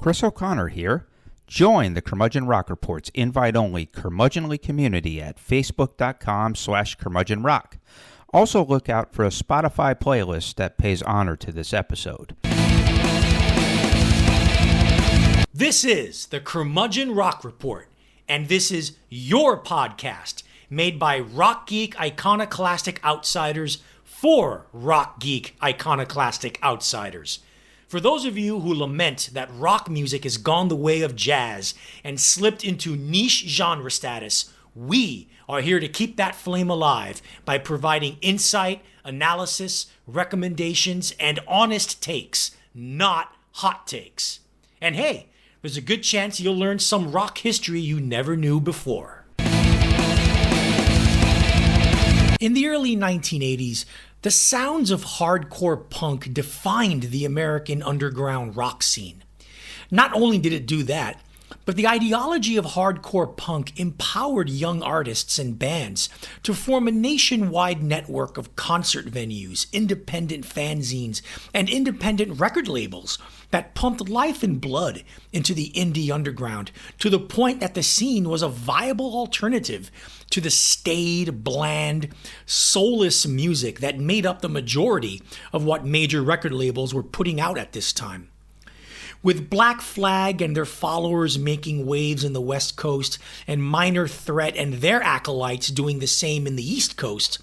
Chris O'Connor here. Join the Curmudgeon Rock Report's invite-only curmudgeonly community at facebook.com/curmudgeonrock. Also look out for a Spotify playlist that pays honor to this episode. This is the Curmudgeon Rock Report, and this is your podcast made by rock geek iconoclastic outsiders for rock geek iconoclastic outsiders. For those of you who lament that rock music has gone the way of jazz and slipped into niche genre status, we are here to keep that flame alive by providing insight, analysis, recommendations, and honest takes, not hot takes. And hey, there's a good chance you'll learn some rock history you never knew before. In the early 1980s, the sounds of hardcore punk defined the American underground rock scene. Not only did it do that, but the ideology of hardcore punk empowered young artists and bands to form a nationwide network of concert venues, independent fanzines, and independent record labels that pumped life and blood into the indie underground to the point that the scene was a viable alternative to the staid, bland, soulless music that made up the majority of what major record labels were putting out at this time. With Black Flag and their followers making waves in the West Coast and Minor Threat and their acolytes doing the same in the East Coast,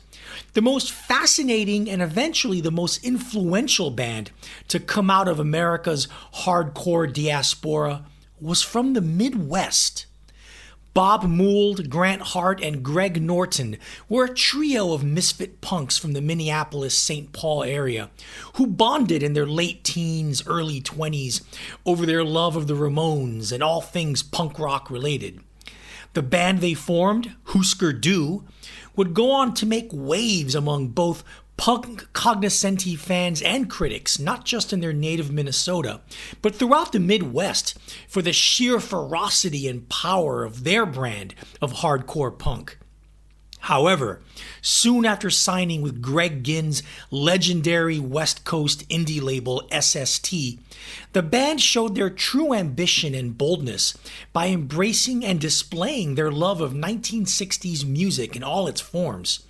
the most fascinating and eventually the most influential band to come out of America's hardcore diaspora was from the Midwest. Bob Mould, Grant Hart, and Greg Norton were a trio of misfit punks from the Minneapolis-St. Paul area who bonded in their late teens, early 20s over their love of the Ramones and all things punk rock related. The band they formed, Hûsker Dû, would go on to make waves among both punk cognoscenti fans and critics, not just in their native Minnesota, but throughout the Midwest for the sheer ferocity and power of their brand of hardcore punk. However, soon after signing with Greg Ginn's legendary West Coast indie label SST, the band showed their true ambition and boldness by embracing and displaying their love of 1960s music in all its forms.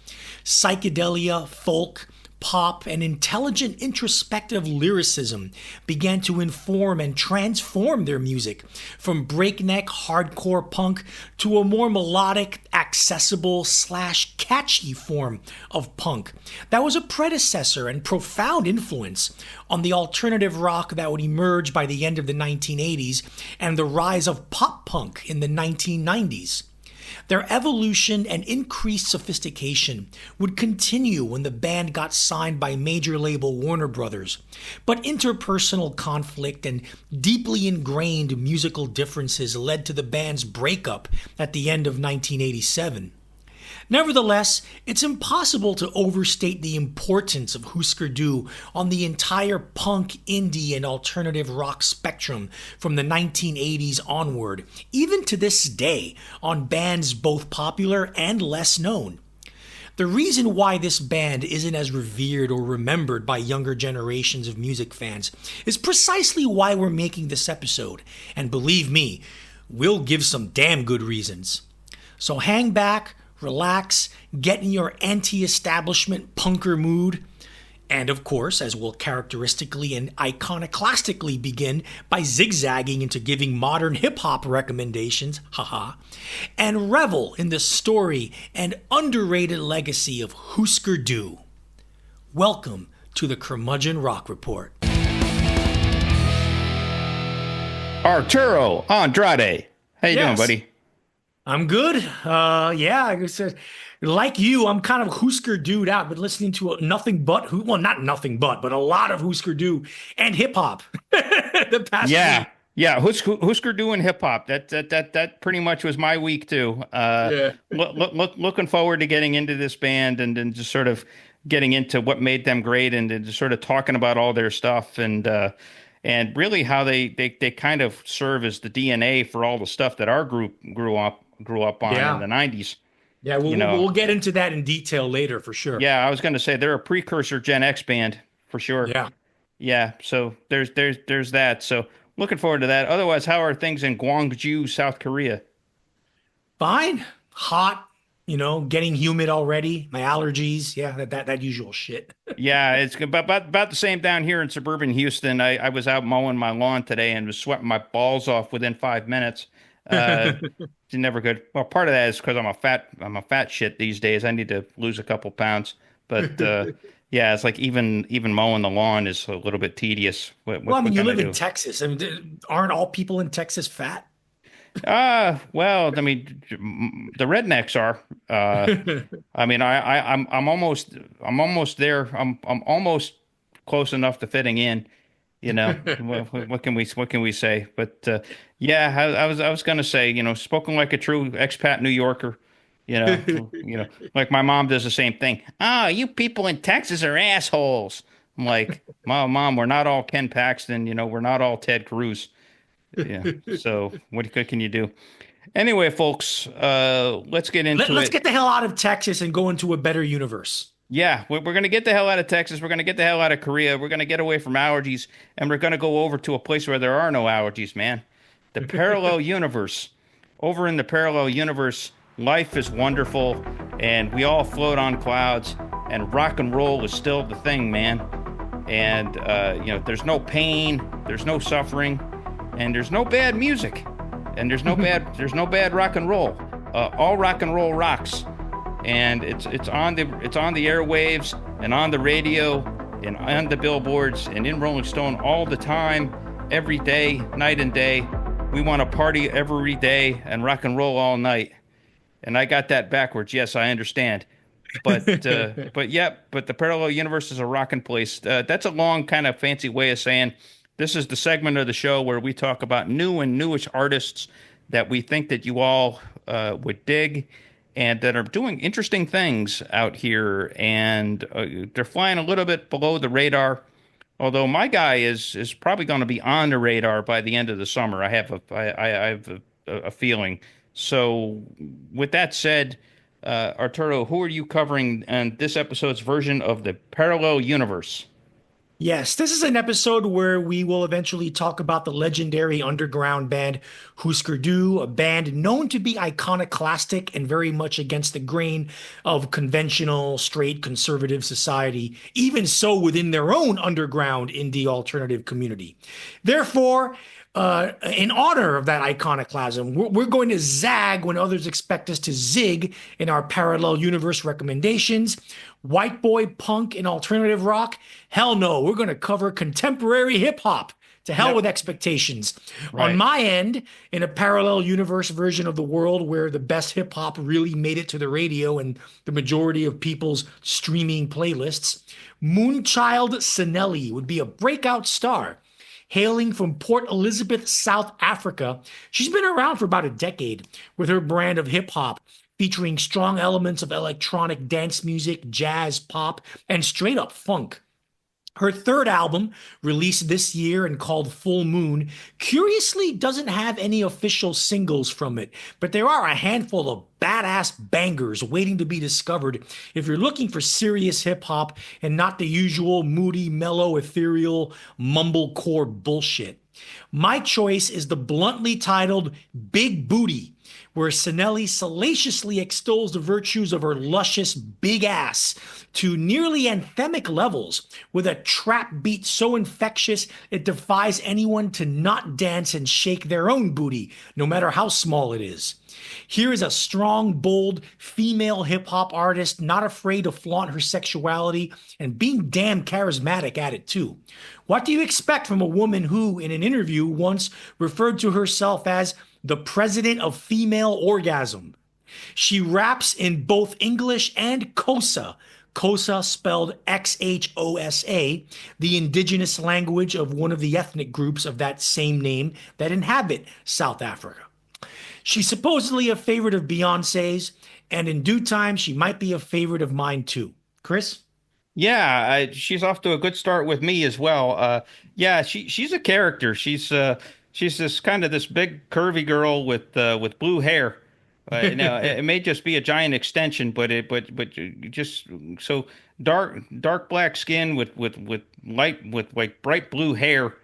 Psychedelia, folk, pop, and intelligent introspective lyricism began to inform and transform their music from breakneck hardcore punk to a more melodic, accessible / catchy form of punk that was a predecessor and profound influence on the alternative rock that would emerge by the end of the 1980s and the rise of pop punk in the 1990s. Their evolution and increased sophistication would continue when the band got signed by major label Warner Brothers, but interpersonal conflict and deeply ingrained musical differences led to the band's breakup at the end of 1987. Nevertheless, it's impossible to overstate the importance of Hûsker Dû on the entire punk, indie, and alternative rock spectrum from the 1980s onward, even to this day, on bands both popular and less known. The reason why this band isn't as revered or remembered by younger generations of music fans is precisely why we're making this episode, and believe me, we'll give some damn good reasons. So hang back, relax, get in your anti-establishment punker mood, and of course, as we'll characteristically and iconoclastically begin by zigzagging into giving modern hip-hop recommendations, and revel in the story and underrated legacy of Hûsker Dû. Welcome to the Curmudgeon Rock Report. Arturo Andrade. How you doing, buddy? I'm good. I guess, like you, I'm kind of Hûsker Dû'd out. Been listening to nothing but, not nothing but a lot of Hûsker Dû and hip hop the past week. Yeah, Hûsker Dû and hip hop. That pretty much was my week too. Looking forward to getting into this band and just sort of getting into what made them great and just sort of talking about all their stuff and really how they kind of serve as the DNA for all the stuff that our group grew up on in the 90s. Yeah, we'll get into that in detail later for sure. Yeah, I was going to say they're a precursor Gen X band for sure. Yeah. Yeah, so there's that. So looking forward to that. Otherwise, how are things in Gwangju, South Korea? Fine. Hot, getting humid already. My allergies. Yeah, that usual shit. Yeah, it's about the same down here in suburban Houston. I was out mowing my lawn today and was sweating my balls off within 5 minutes. It's never good. Well, part of that is because I'm a fat shit these days. I need to lose a couple pounds. But yeah, it's like even mowing the lawn is a little bit tedious. What Well, I what, mean, what you can I live in do? Texas. I mean, aren't all people in Texas fat? Well, I mean, the rednecks are. I mean, I'm almost there. I'm almost close enough to fitting in. What can we say? But yeah, I was gonna say, spoken like a true expat New Yorker. Like my mom does the same thing. Oh, you people in Texas are assholes. I'm like, Mom, we're not all Ken Paxton. We're not all Ted Cruz. Yeah. So what can you do? Anyway, folks, let's get into Let's it. get the hell out of Texas and go into a better universe. Yeah, we're going to get the hell out of Texas. We're going to get the hell out of Korea. We're going to get away from allergies, and we're going to go over to a place where there are no allergies, man. The parallel universe. Over in the parallel universe, life is wonderful, and we all float on clouds, and rock and roll is still the thing, man. And there's no pain, there's no suffering, and there's no bad music, and there's no bad rock and roll. All rock and roll rocks, and it's on the airwaves and on the radio and on the billboards and in Rolling Stone all the time, every day, night and day. We want to party every day and rock and roll all night. And I got that backwards. Yes, I understand. But the parallel universe is a rocking place. That's a long kind of fancy way of saying this is the segment of the show where we talk about new and newish artists that we think that you all would dig and that are doing interesting things out here, and they're flying a little bit below the radar. Although my guy is probably going to be on the radar by the end of the summer. I have a feeling. So, with that said, Arturo, who are you covering in this episode's version of the Parallel Universe? Yes, this is an episode where we will eventually talk about the legendary underground band Hûsker Dû, a band known to be iconoclastic and very much against the grain of conventional, straight, conservative society, even so within their own underground indie alternative community. Therefore, in honor of that iconoclasm, we're going to zag when others expect us to zig in our parallel universe recommendations. White boy punk and alternative rock? Hell no, we're going to cover contemporary hip hop. To hell with Yep. expectations. On Right. my end, in a parallel universe version of the world where the best hip hop really made it to the radio and the majority of people's streaming playlists, Moonchild Sannelly would be a breakout star. Hailing from Port Elizabeth, South Africa, she's been around for about a decade with her brand of hip hop, featuring strong elements of electronic dance music, jazz, pop, and straight up funk. Her third album, released this year and called Full Moon, curiously doesn't have any official singles from it, but there are a handful of badass bangers waiting to be discovered if you're looking for serious hip hop and not the usual moody, mellow, ethereal, mumblecore bullshit. My choice is the bluntly titled Big Booty, where Sannelly salaciously extols the virtues of her luscious big ass to nearly anthemic levels, with a trap beat so infectious it defies anyone to not dance and shake their own booty, no matter how small it is. Here is a strong, bold female hip hop artist not afraid to flaunt her sexuality and being damn charismatic at it too. What do you expect from a woman who, in an interview, once referred to herself as the president of female orgasm? She raps in both English and Xhosa. Xhosa spelled Xhosa, the indigenous language of one of the ethnic groups of that same name that inhabit South Africa. She's supposedly a favorite of Beyonce's, and in due time, she might be a favorite of mine too. Chris? Yeah, she's off to a good start with me as well. Yeah, she's a character. She's this kind of this big curvy girl with blue hair. It may just be a giant extension, but just so dark black skin with light with like bright blue hair.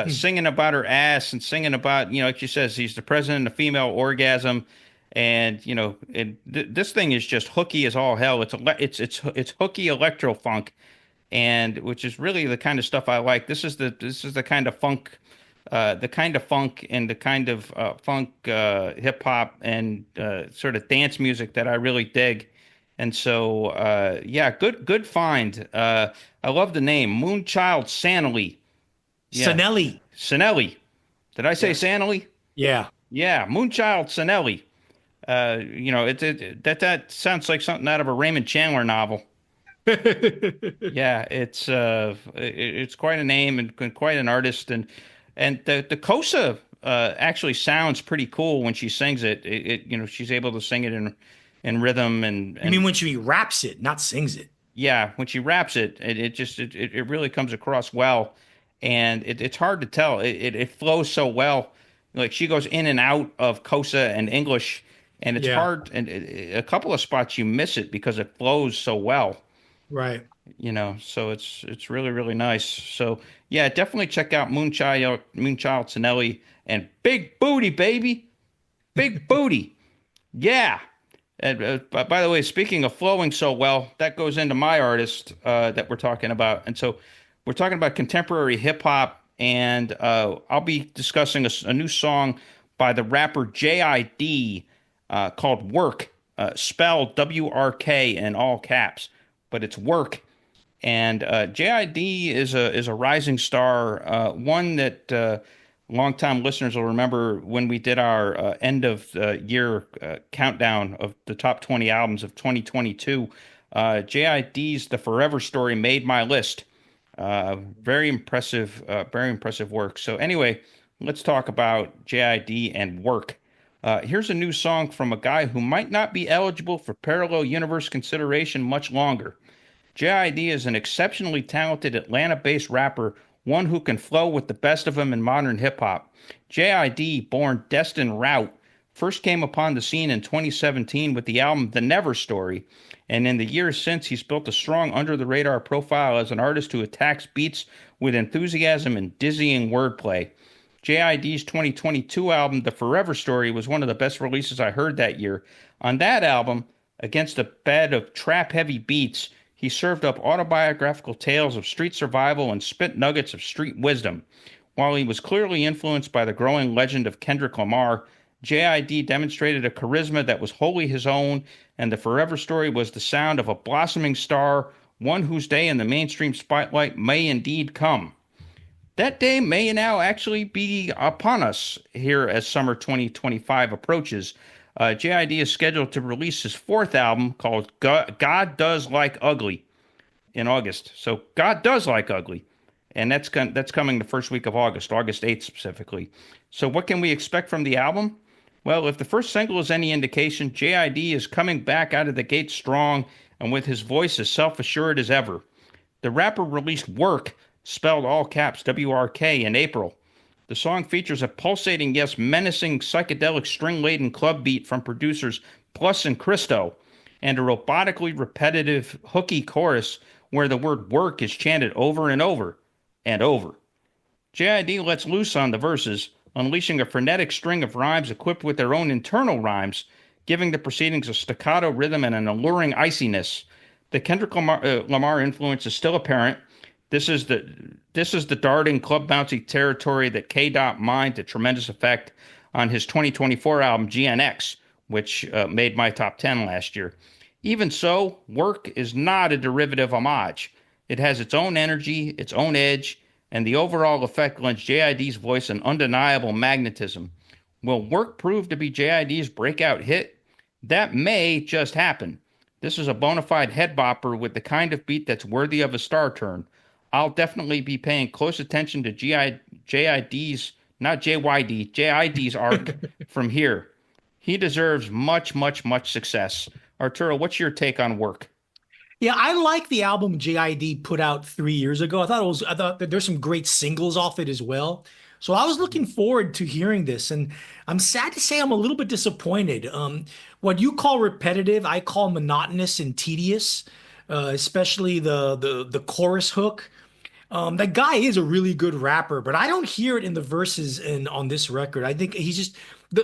singing about her ass and singing about, like she says, he's the president of female orgasm. And, this thing is just hooky as all hell. It's hooky electro funk, and which is really the kind of stuff I like. This is the kind of funk, and the kind of funk, hip hop, and sort of dance music that I really dig. And so, yeah, good find. I love the name Moonchild Sannelly. Yeah, Sannelly. Sannelly. Did I say Yeah. Sannelly? Yeah. Yeah, Moonchild Sannelly. That sounds like something out of a Raymond Chandler novel. Yeah, it's quite a name and quite an artist, and the Kosa actually sounds pretty cool when she sings it. She's able to sing it in rhythm You mean and when she raps it, not sings it? yeah, when she raps it, it really comes across well, and it's hard to tell. It flows so well. Like she goes in and out of Kosa and English, and it's Yeah. hard. And a couple of spots you miss it because it flows so well. Right. So it's really really nice. So yeah, definitely check out Moonchild Sannelly and Big Booty Baby, Big Booty. Yeah. And by the way, speaking of flowing so well, that goes into my artist that we're talking about. And so we're talking about contemporary hip hop, and I'll be discussing a new song by the rapper J.I.D. Called Work, spelled WRK in all caps, but it's Work. And JID is a rising star, one that longtime listeners will remember when we did our end of year countdown of the top 20 albums of 2022. JID's The Forever Story made my list. Very impressive work. So anyway, let's talk about JID and Work. Here's a new song from a guy who might not be eligible for parallel universe consideration much longer. J.I.D. is an exceptionally talented Atlanta-based rapper, one who can flow with the best of them in modern hip-hop. J.I.D., born Destin Route, first came upon the scene in 2017 with the album The Never Story, and in the years since he's built a strong under-the-radar profile as an artist who attacks beats with enthusiasm and dizzying wordplay. J.I.D.'s 2022 album, The Forever Story, was one of the best releases I heard that year. On that album, against a bed of trap-heavy beats, he served up autobiographical tales of street survival and spit nuggets of street wisdom. While he was clearly influenced by the growing legend of Kendrick Lamar, J.I.D. demonstrated a charisma that was wholly his own, and The Forever Story was the sound of a blossoming star, one whose day in the mainstream spotlight may indeed come. That day may now actually be upon us here as summer 2025 approaches. JID is scheduled to release his fourth album called God Does Like Ugly in August. So God Does Like Ugly. And that's coming the first week of August, August 8th specifically. So what can we expect from the album? Well, if the first single is any indication, JID is coming back out of the gate strong and with his voice as self-assured as ever. The rapper released Work, spelled all caps WRK, in April. The song features a pulsating, yes, menacing, psychedelic string-laden club beat from producers Plus and Christo, and a robotically repetitive, hooky chorus where the word work is chanted over and over and over. JID lets loose on the verses, unleashing a frenetic string of rhymes equipped with their own internal rhymes, giving the proceedings a staccato rhythm and an alluring iciness. The Kendrick Lamar influence is still apparent. This is the darting club bouncy territory that K. Dot mined to tremendous effect on his 2024 album GNX, which made my top 10 last year. Even so, Work is not a derivative homage. It has its own energy, its own edge, and the overall effect lends JID's voice an undeniable magnetism. Will Work prove to be JID's breakout hit? That may just happen. This is a bona fide head bopper with the kind of beat that's worthy of a star turn. I'll definitely be paying close attention to JID's, not JYD, JID's arc from here. He deserves much, much, much success. Arturo, what's your take on Work? Yeah, I like the album JID put out 3 years ago. I thought that there's some great singles off it as well. So I was looking forward to hearing this, and I'm sad to say I'm a little bit disappointed. What you call repetitive, I call monotonous and tedious, especially the chorus hook. That guy is a really good rapper, but I don't hear it in the verses in on this record. I think he's just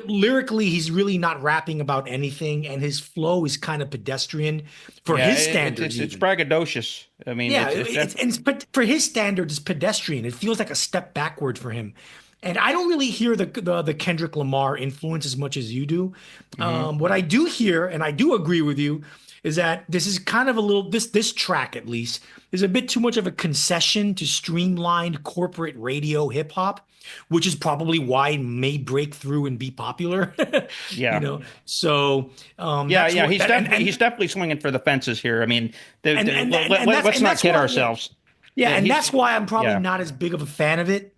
lyrically, he's really not rapping about anything, and his flow is kind of pedestrian for Yeah, his standards, it's even. braggadocious. I mean, Yeah, it's it's def and it's, but for his standards, it's pedestrian. It feels like a step backward for him. And I don't really hear the Kendrick Lamar influence as much as you do. mhm. What I do hear, and I do agree with you, is that this is kind of a little this track at least is a bit too much of a concession to streamlined corporate radio hip hop, which is probably why it may break through and be popular. You Yeah. know, so Yeah, that's yeah, what that he's definitely swinging for the fences here. I mean, let's and not that's kid why ourselves. yeah, and He's that's why I'm probably yeah, not as big of a fan of it.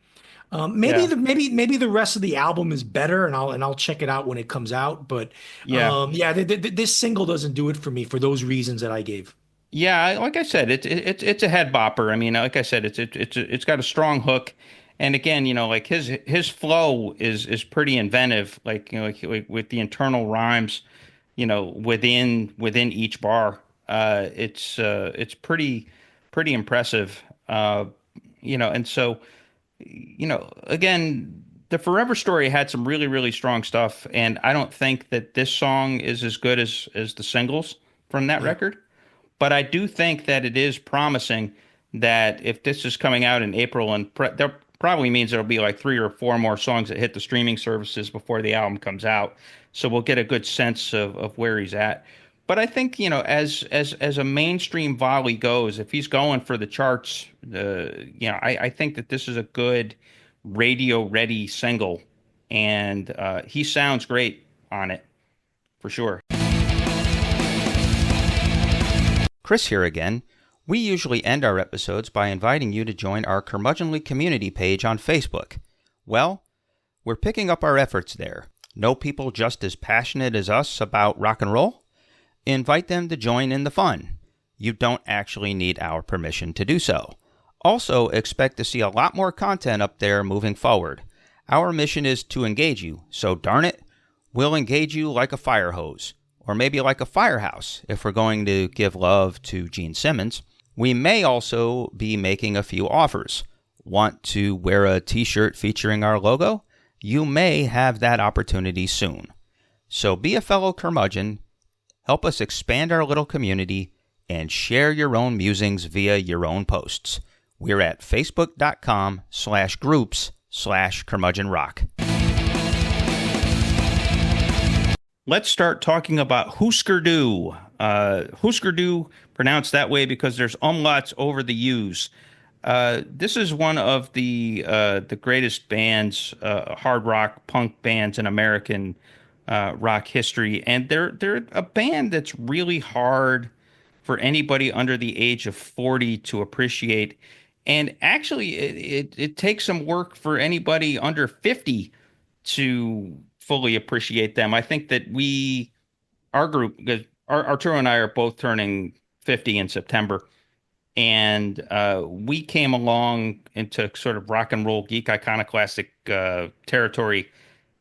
yeah, Maybe the rest of the album is better, and I'll check it out when it comes out. But yeah, yeah, this single doesn't do it for me for those reasons that I gave. yeah. Like I said, it's a head bopper. I mean, like I said, it's got a strong hook, and again, like his flow is pretty inventive. Like like with the internal rhymes, within each bar. It's pretty impressive. And so. Again, the Forever Story had some really, really strong stuff, and I don't think that this song is as good as the singles from that Yeah. record. But I do think that it is promising that if this is coming out in April, and that probably means there'll be like three or four more songs that hit the streaming services before the album comes out. So we'll get a good sense of where he's at. But I think, as a mainstream volley goes, if he's going for the charts, I think that this is a good radio ready single, and he sounds great on it for sure. Chris here again. We usually end our episodes by inviting you to join our Curmudgeonly community page on Facebook. Well, we're picking up our efforts there. Know people just as passionate as us about rock and roll? Invite them to join in the fun. You don't actually need our permission to do so. Also, expect to see a lot more content up there moving forward. Our mission is to engage you, so darn it, we'll engage you like a fire hose. Or maybe like a firehouse, if we're going to give love to Gene Simmons. We may also be making a few offers. Want to wear a t-shirt featuring our logo? You may have that opportunity soon. So be a fellow curmudgeon, help us expand our little community, and share your own musings via your own posts. We're at facebook.com/groups/curmudgeonrock. Let's start talking about Hûsker Dû. Hûsker Dû, pronounced that way because there's umlauts over the U's. This is one of the greatest bands, hard rock punk bands in American rock history, and they're a band that's really hard for anybody under the age of 40 to appreciate. And actually, it takes some work for anybody under 50 to fully appreciate them. I think that our group, because Arturo and I are both turning 50 in September, and we came along into sort of rock and roll geek iconoclastic territory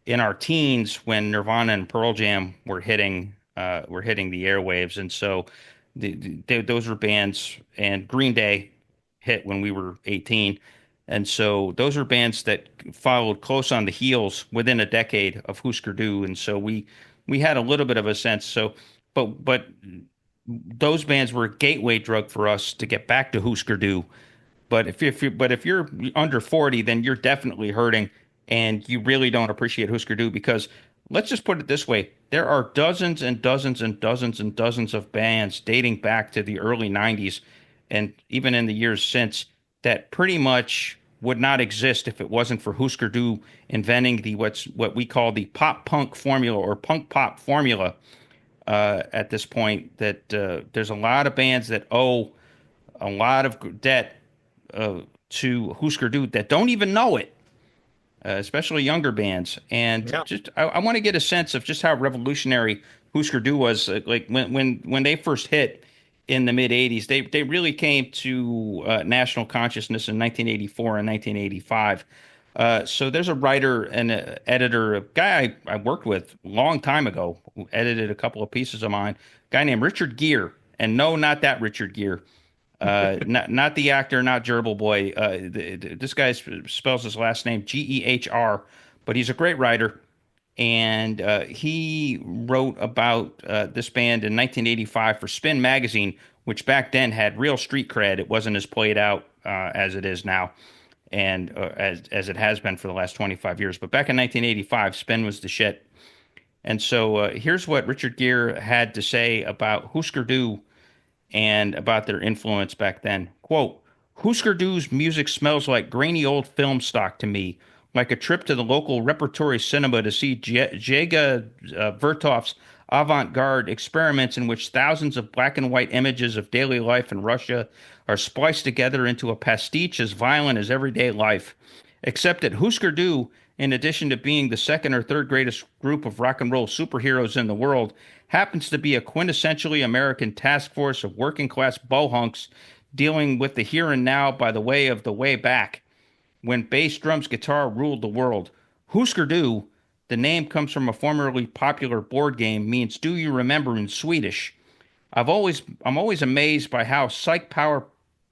in our teens when Nirvana and Pearl Jam were hitting the airwaves, and so those were bands, and Green Day hit when we were 18. And so those are bands that followed close on the heels within a decade of Hûsker Dû. And so we had a little bit of a sense. So, but those bands were a gateway drug for us to get back to Hûsker Dû. But if you're under 40, then you're definitely hurting, and you really don't appreciate Hûsker Dû because let's just put it this way: there are dozens and dozens and dozens and dozens of bands dating back to the early 90s, and even in the years since, that pretty much would not exist if it wasn't for Hûsker Dû inventing what we call the pop punk formula or punk pop formula. At this point, that there's a lot of bands that owe a lot of debt to Hûsker Dû that don't even know it, especially younger bands. And Yeah. just I want to get a sense of just how revolutionary Hûsker Dû was. Like when they first hit in the mid '80s, they really came to national consciousness in 1984 and 1985. So there's a writer and a editor, a guy I worked with a long time ago, who edited a couple of pieces of mine, a guy named Richard Gere. And no, not that Richard Gere. Not the actor, not Gerbil Boy. This guy spells his last name Gehr, but he's a great writer. And he wrote about this band in 1985 for Spin Magazine, which back then had real street cred. It wasn't as played out as it is now, and as it has been for the last 25 years. But back in 1985, Spin was the shit. And so here's what Richard Gere had to say about Hûsker Dû and about their influence back then. Quote, Hûsker Dû's music smells like grainy old film stock to me, like a trip to the local repertory cinema to see Jega Vertov's avant-garde experiments in which thousands of black and white images of daily life in Russia are spliced together into a pastiche as violent as everyday life. Except that Hûsker Dû, in addition to being the second or third greatest group of rock and roll superheroes in the world, happens to be a quintessentially American task force of working class bohunks dealing with the here and now by the way of the way back, when bass, drums, guitar ruled the world. Hûsker Dû, the name comes from a formerly popular board game, means "Do you remember" in Swedish. I'm always amazed by how psych power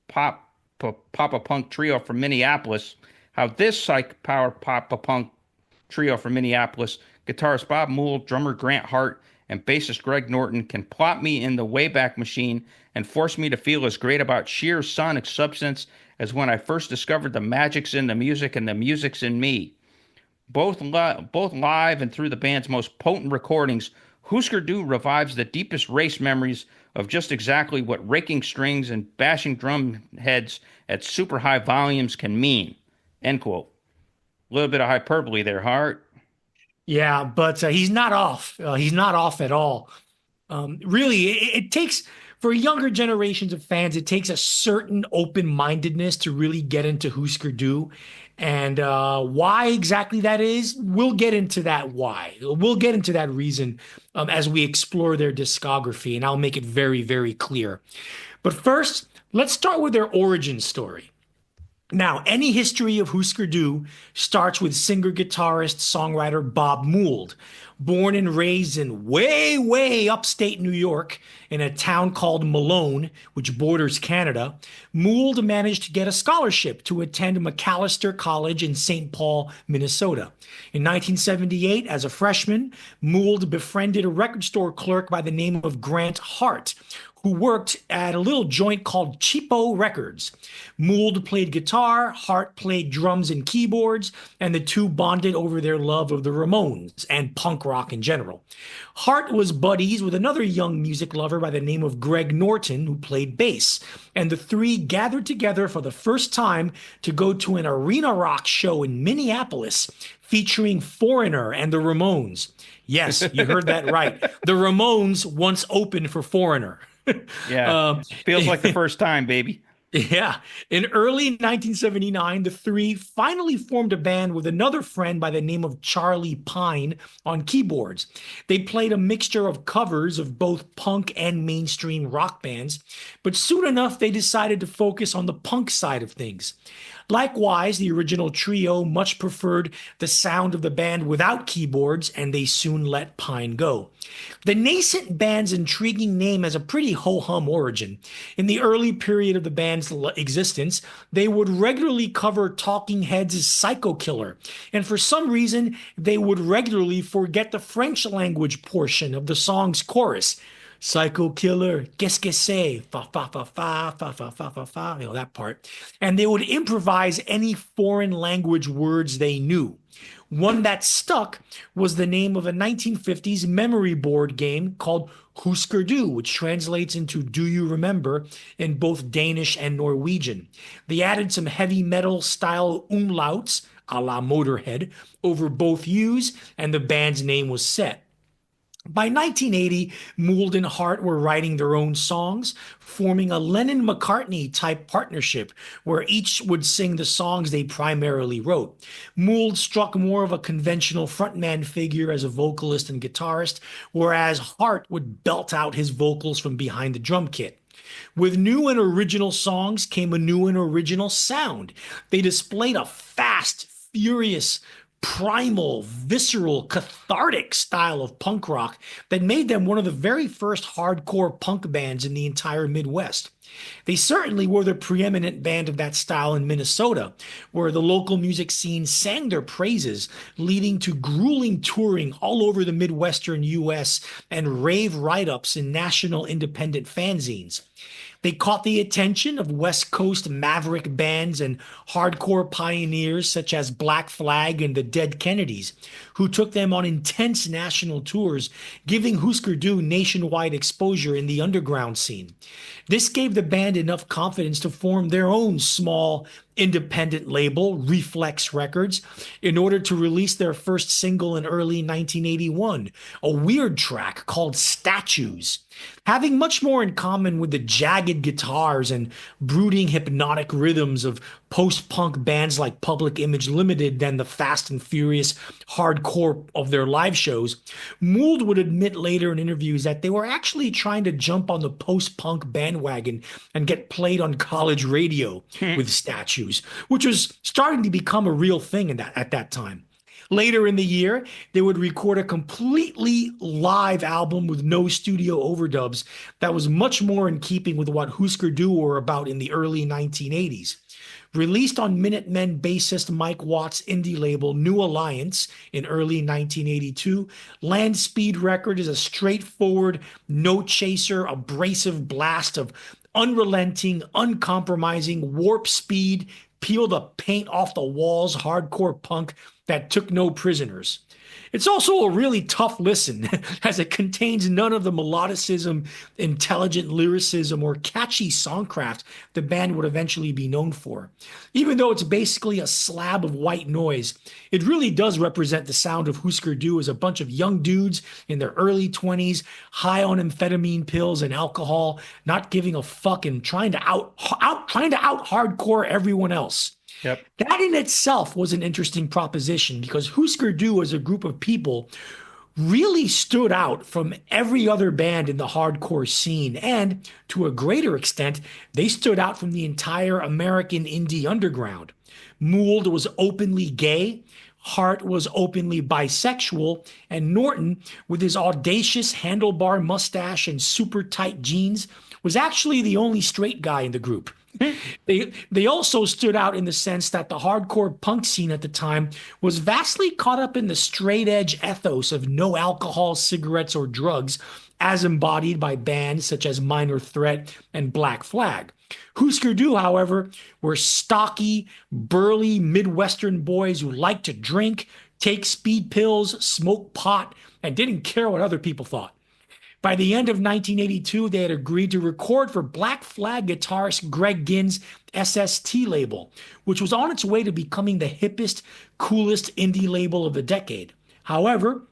pop punk trio from Minneapolis, how this psych power pop punk trio from Minneapolis, guitarist Bob Mould, drummer Grant Hart, and bassist Greg Norton can plot me in the Wayback Machine and force me to feel as great about sheer sonic substance as when I first discovered the magic's in the music and the music's in me. Both live and through the band's most potent recordings, Hûsker Dû revives the deepest race memories of just exactly what raking strings and bashing drum heads at super high volumes can mean. End quote. A little bit of hyperbole there, Hart. Yeah, but he's not off. He's not off at all. Really, it takes, for younger generations of fans, it takes a certain open-mindedness to really get into Hûsker Dû. And why exactly that is, we'll get into that why. We'll get into that reason as we explore their discography, and I'll make it very, very clear. But first, let's start with their origin story. Now, any history of Hûsker Dû starts with singer-guitarist-songwriter Bob Mould. Born and raised in way, way upstate New York in a town called Malone, which borders Canada, Mould managed to get a scholarship to attend Macalester College in St. Paul, Minnesota. In 1978, as a freshman, Mould befriended a record store clerk by the name of Grant Hart, who worked at a little joint called Cheapo Records. Mould played guitar, Hart played drums and keyboards, and the two bonded over their love of the Ramones and punk rock in general. Hart was buddies with another young music lover by the name of Greg Norton, who played bass, and the three gathered together for the first time to go to an arena rock show in Minneapolis featuring Foreigner and the Ramones. Yes, you heard that right. The Ramones once opened for Foreigner. Yeah, feels like the first time, baby. Yeah. In early 1979, the three finally formed a band with another friend by the name of Charlie Pine on keyboards. They played a mixture of covers of both punk and mainstream rock bands, but soon enough they decided to focus on the punk side of things. Likewise, the original trio much preferred the sound of the band without keyboards, and they soon let Pine go. The nascent band's intriguing name has a pretty ho-hum origin. In the early period of the band's existence, they would regularly cover Talking Heads' Psycho Killer, and for some reason, they would regularly forget the French language portion of the song's chorus. Psycho Killer, qu'est-ce que c'est? Fa, fa, fa, fa, fa, fa, fa, fa, fa, that part. And they would improvise any foreign language words they knew. One that stuck was the name of a 1950s memory board game called Hûsker Dû, which translates into "Do You Remember" in both Danish and Norwegian. They added some heavy metal style umlauts, a la Motorhead, over both U's, and the band's name was set. By 1980, Mould and Hart were writing their own songs, forming a Lennon-McCartney type partnership where each would sing the songs they primarily wrote. Mould struck more of a conventional frontman figure as a vocalist and guitarist, whereas Hart would belt out his vocals from behind the drum kit. With new and original songs came a new and original sound. They displayed a fast, furious, primal, visceral, cathartic style of punk rock that made them one of the very first hardcore punk bands in the entire Midwest. They certainly were the preeminent band of that style in Minnesota, where the local music scene sang their praises, leading to grueling touring all over the Midwestern US and rave write-ups in national independent fanzines. They caught the attention of West Coast maverick bands and hardcore pioneers such as Black Flag and the Dead Kennedys, who took them on intense national tours, giving Hûsker Dû nationwide exposure in the underground scene. This gave the band enough confidence to form their own small, independent label, Reflex Records, in order to release their first single in early 1981, a weird track called Statues. Having much more in common with the jagged guitars and brooding hypnotic rhythms of post-punk bands like Public Image Limited than the fast and furious hardcore of their live shows, Mould would admit later in interviews that they were actually trying to jump on the post-punk bandwagon and get played on college radio with Statues, which was starting to become a real thing at that time. Later in the year, they would record a completely live album with no studio overdubs that was much more in keeping with what Hûsker Dû were about in the early 1980s. Released on Minutemen bassist Mike Watt's indie label New Alliance in early 1982, Land Speed Record is a straightforward, no-chaser, abrasive blast of unrelenting, uncompromising, warp speed, peel the paint off the walls hardcore punk that took no prisoners. It's also a really tough listen, as it contains none of the melodicism, intelligent lyricism, or catchy songcraft the band would eventually be known for. Even though it's basically a slab of white noise, it really does represent the sound of Hûsker Dû as a bunch of young dudes in their early 20s, high on amphetamine pills and alcohol, not giving a fuck and trying to out hardcore everyone else. Yep. That in itself was an interesting proposition because Hûsker Dû as a group of people really stood out from every other band in the hardcore scene. And to a greater extent, they stood out from the entire American indie underground. Mould was openly gay. Hart was openly bisexual, and Norton, with his audacious handlebar mustache and super tight jeans, was actually the only straight guy in the group. They also stood out in the sense that the hardcore punk scene at the time was vastly caught up in the straight edge ethos of no alcohol, cigarettes, or drugs, as embodied by bands such as Minor Threat and Black Flag. Hûsker Dû, however, were stocky, burly Midwestern boys who liked to drink, take speed pills, smoke pot, and didn't care what other people thought. By the end of 1982, they had agreed to record for Black Flag guitarist Greg Ginn's SST label, which was on its way to becoming the hippest, coolest indie label of the decade. However,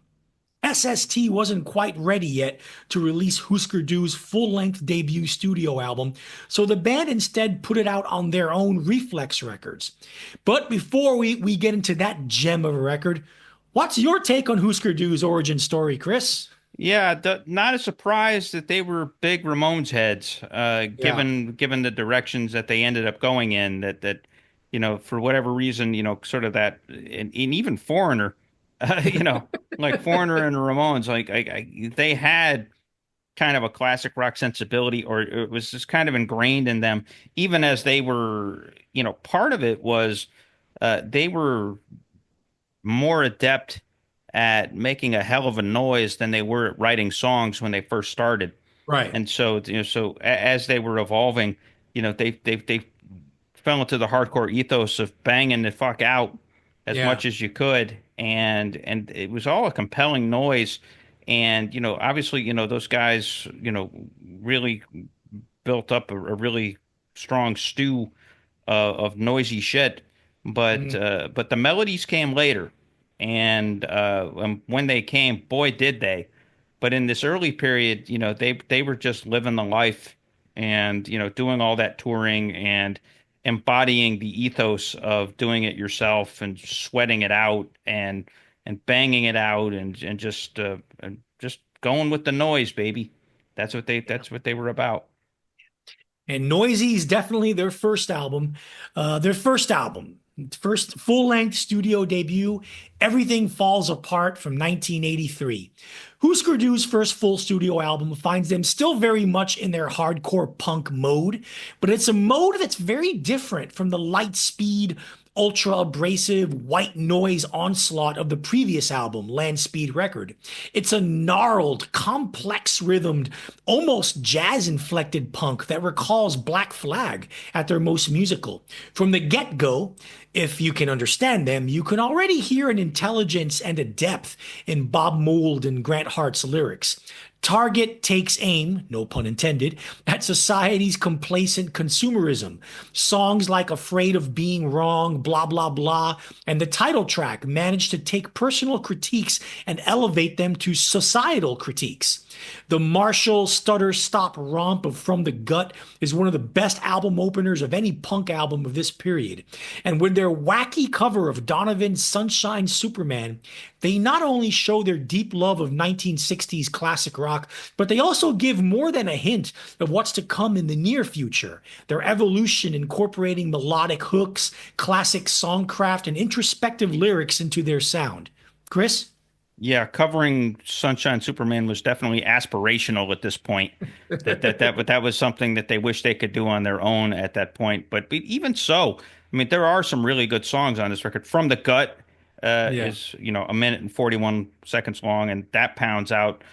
SST wasn't quite ready yet to release Hûsker Dû's full-length debut studio album, so the band instead put it out on their own Reflex Records. But before we get into that gem of a record, what's your take on Hûsker Dû's origin story, Chris? Yeah, not a surprise that they were big Ramones heads, given the directions that they ended up going in. That for whatever reason, sort of that, and even Foreigner, like Foreigner and Ramones, they had kind of a classic rock sensibility, or it was just kind of ingrained in them, even as they were, part of it was they were more adept at making a hell of a noise than they were at writing songs when they first started. Right. And so, as they were evolving, they fell into the hardcore ethos of banging the fuck out as much as you could, and it was all a compelling noise. And obviously, those guys, really built up a really strong stew of noisy shit. But the melodies came later. And when they came, boy, did they. But in this early period, they were just living the life and, doing all that touring and embodying the ethos of doing it yourself and sweating it out and banging it out and just going with the noise, baby. That's what they were about. And Noisy is definitely their first album. Their first album, First full-length studio debut, Everything Falls Apart from 1983. Hûsker Dû's first full studio album finds them still very much in their hardcore punk mode, but it's a mode that's very different from the light speed, ultra abrasive white noise onslaught of the previous album, Land Speed Record. It's a gnarled, complex rhythmed, almost jazz inflected punk that recalls Black Flag at their most musical. From the get go, if you can understand them, you can already hear an intelligence and a depth in Bob Mould and Grant Hart's lyrics. Target takes aim, no pun intended, at society's complacent consumerism. Songs like Afraid of Being Wrong, Blah, Blah, Blah, and the title track manage to take personal critiques and elevate them to societal critiques. The Marshall stutter stop romp of From the Gut is one of the best album openers of any punk album of this period. And with their wacky cover of Donovan's Sunshine Superman, they not only show their deep love of 1960s classic rock, but they also give more than a hint of what's to come in the near future. Their evolution incorporating melodic hooks, classic songcraft, and introspective lyrics into their sound. Chris? Yeah, covering Sunshine Superman was definitely aspirational at this point. That was something that they wish they could do on their own at that point. But even so, I mean, there are some really good songs on this record. From the Gut is, a minute and 41 seconds long, and that pounds out.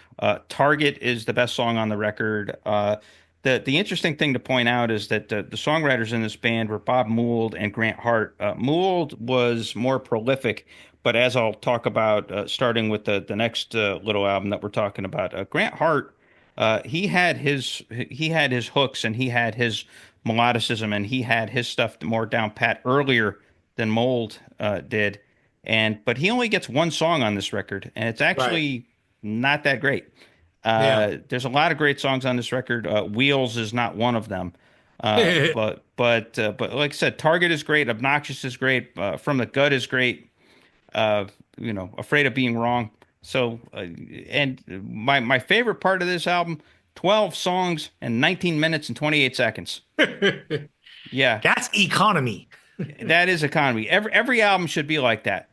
Target is the best song on the record. The interesting thing to point out is that the songwriters in this band were Bob Mould and Grant Hart. Mould was more prolific, but as I'll talk about, starting with the next little album that we're talking about, Grant Hart, he had his hooks and he had his melodicism and he had his stuff more down pat earlier than Mould did, but he only gets one song on this record, and it's actually not that great. There's a lot of great songs on this record. Wheels is not one of them. But like I said, Target is great. Obnoxious is great. From the Gut is great. Afraid of Being Wrong. So, and my favorite part of this album, 12 songs and 19 minutes and 28 seconds. Yeah. That's economy. That is economy. Every album should be like that.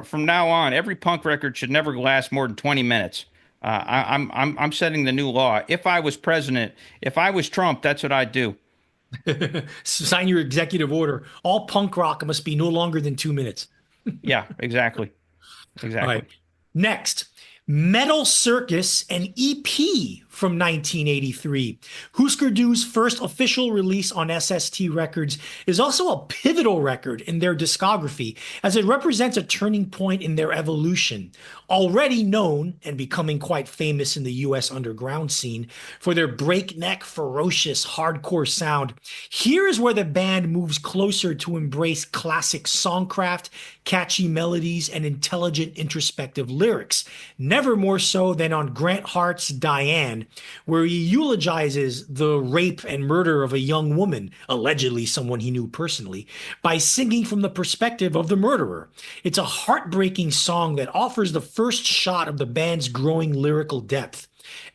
From now on, every punk record should never last more than 20 minutes. I'm setting the new law. If I was president, if I was Trump, that's what I'd do. Sign your executive order. All punk rock must be no longer than 2 minutes. Yeah, exactly. All right. Next, Metal Circus, an EP from 1983. Hûsker Dû's first official release on SST Records is also a pivotal record in their discography, as it represents a turning point in their evolution. Already known and becoming quite famous in the US underground scene for their breakneck, ferocious, hardcore sound, here is where the band moves closer to embrace classic songcraft, catchy melodies, and intelligent introspective lyrics, never more so than on Grant Hart's Diane, where he eulogizes the rape and murder of a young woman, allegedly someone he knew personally, by singing from the perspective of the murderer. It's a heartbreaking song that offers the first shot of the band's growing lyrical depth.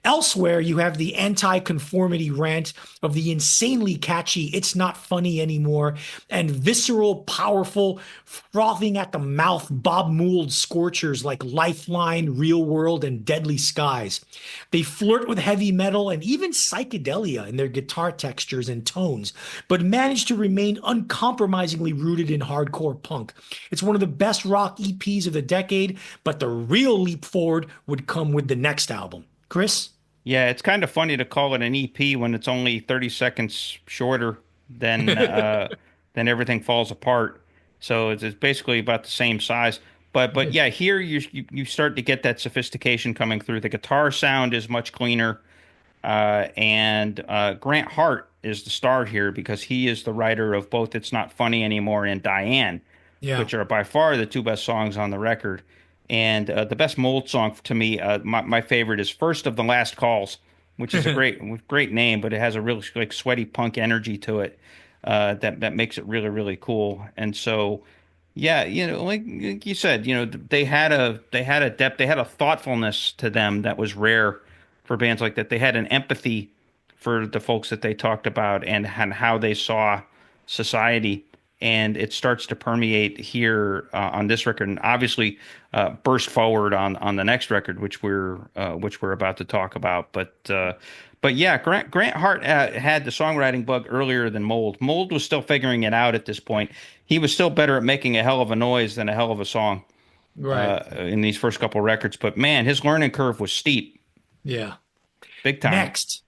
Elsewhere, you have the anti-conformity rant of the insanely catchy It's Not Funny Anymore and visceral, powerful, frothing at the mouth Bob Mould scorchers like Lifeline, Real World, and Deadly Skies. They flirt with heavy metal and even psychedelia in their guitar textures and tones, but manage to remain uncompromisingly rooted in hardcore punk. It's one of the best rock EPs of the decade, but the real leap forward would come with the next album. Chris? Yeah, it's kind of funny to call it an EP when it's only 30 seconds shorter than than Everything Falls Apart. So it's basically about the same size. But yeah, here you start to get that sophistication coming through. The guitar sound is much cleaner, and Grant Hart is the star here because he is the writer of both It's Not Funny Anymore and Diane, which are by far the two best songs on the record. And the best Mould song to me, my favorite is First of the Last Calls, which is a great name, but it has a really like sweaty punk energy to it that makes it really, really cool. And so, yeah, like you said, they had a depth, they had a thoughtfulness to them that was rare for bands like that. They had an empathy for the folks that they talked about and how they saw society. and it starts to permeate here on this record, and obviously burst forward on the next record, which we're about to talk about. But yeah, Grant Hart had the songwriting bug earlier than Mold. Mold was still figuring it out at this point. He was still better at making a hell of a noise than a hell of a song Right. in these first couple records. But man, his learning curve was steep, Yeah. big time. Next,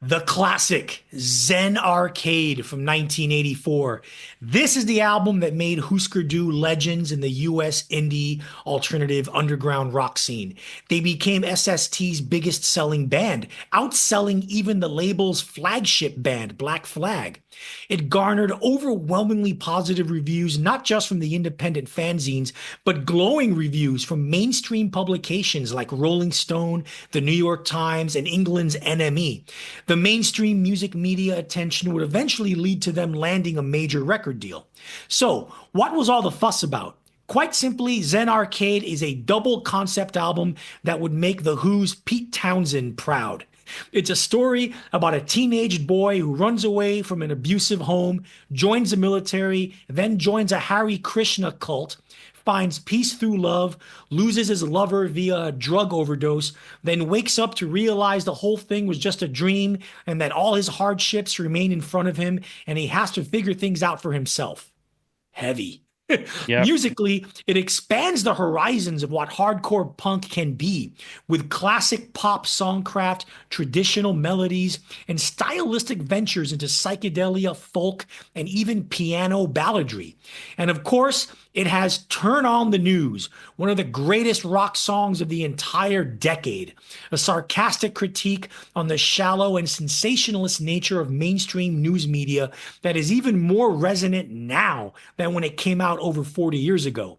the classic Zen Arcade from 1984. This is the album that made Hûsker Dû legends in the US indie alternative underground rock scene. They became SST's biggest selling band, outselling even the label's flagship band, Black Flag. It garnered overwhelmingly positive reviews, not just from the independent fanzines, but glowing reviews from mainstream publications like Rolling Stone, the New York Times, and England's NME. The mainstream music media attention would eventually lead to them landing a major record deal. So, what was all the fuss about? Quite simply, Zen Arcade is a double concept album that would make The Who's Pete Townsend proud. It's a story about a teenage boy who runs away from an abusive home, joins the military, then joins a Hare Krishna cult, finds peace through love, loses his lover via a drug overdose, then wakes up to realize the whole thing was just a dream and that all his hardships remain in front of him and he has to figure things out for himself. Heavy. Yep. Musically, it expands the horizons of what hardcore punk can be, with classic pop songcraft, traditional melodies, and stylistic ventures into psychedelia, folk, and even piano balladry. And of course, it has Turn on the News, one of the greatest rock songs of the entire decade, a sarcastic critique on the shallow and sensationalist nature of mainstream news media that is even more resonant now than when it came out over 40 years ago.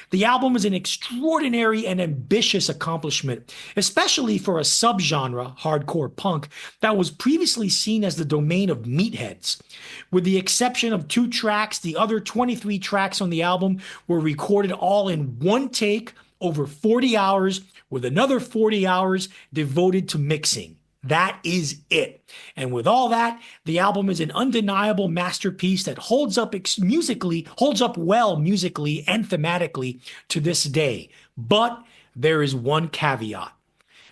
The album is an extraordinary and ambitious accomplishment, especially for a subgenre, hardcore punk, that was previously seen as the domain of meatheads. With the exception of 2 tracks, the other 23 tracks on the album were recorded all in one take over 40 hours, with another 40 hours devoted to mixing. That is it. And with all that, the album is an undeniable masterpiece that holds up well musically and thematically to this day. But there is one caveat.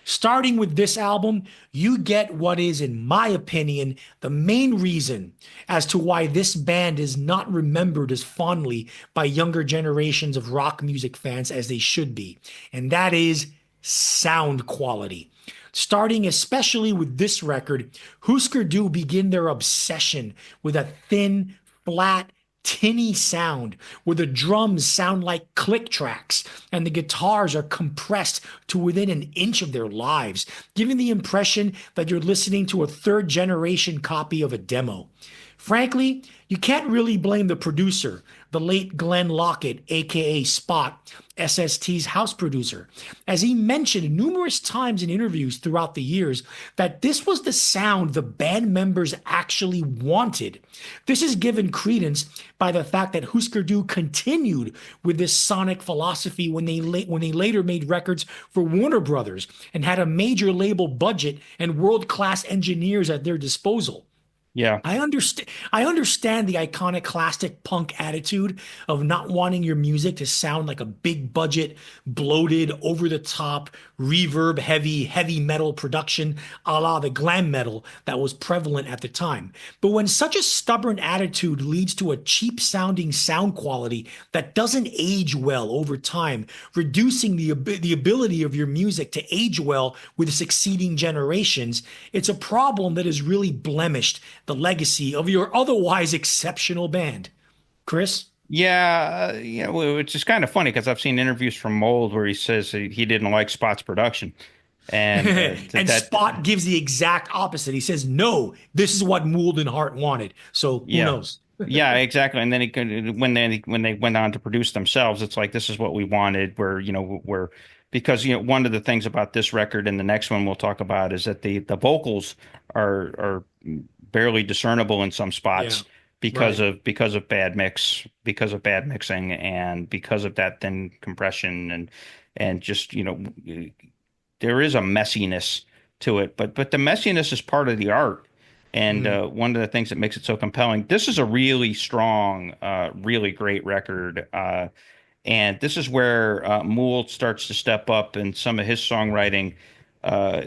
Starting with this album, you get what is, in my opinion, the main reason as to why this band is not remembered as fondly by younger generations of rock music fans as they should be. And that is sound quality. Starting especially with this record, Hûsker Dû begin their obsession with a thin, flat, tinny sound where the drums sound like click tracks and the guitars are compressed to within an inch of their lives, giving the impression that you're listening to a third-generation copy of a demo. Frankly, you can't really blame the producer, the late Glenn Lockett, aka Spot, SST's house producer, as he mentioned numerous times in interviews throughout the years that this was the sound the band members actually wanted. This is given credence by the fact that Hûsker Dû continued with this sonic philosophy when they later made records for Warner Brothers and had a major label budget and world-class engineers at their disposal. Yeah. I understand the iconoclastic punk attitude of not wanting your music to sound like a big budget, bloated, over the top, reverb heavy metal production a la the glam metal that was prevalent at the time. But when such a stubborn attitude leads to a cheap sounding sound quality that doesn't age well over time, reducing the ability of your music to age well with succeeding generations, it's a problem that has really blemished the legacy of your otherwise exceptional band. Chris? Yeah, which is kind of funny because I've seen interviews from Mold where he says he didn't like Spot's production, and and Spot gives the exact opposite. He says, "No, this is what Mould and Hart wanted." So who knows? Yeah, exactly. And then when they went on to produce themselves, it's like this is what we wanted. Because one of the things about this record and the next one we'll talk about is that the vocals are barely discernible in some spots because of bad mixing and because of that thin compression and just there is a messiness to it, but the messiness is part of the art. And one of the things that makes it so compelling, this is a really strong, really great record. And this is where Mould starts to step up, and some of his songwriting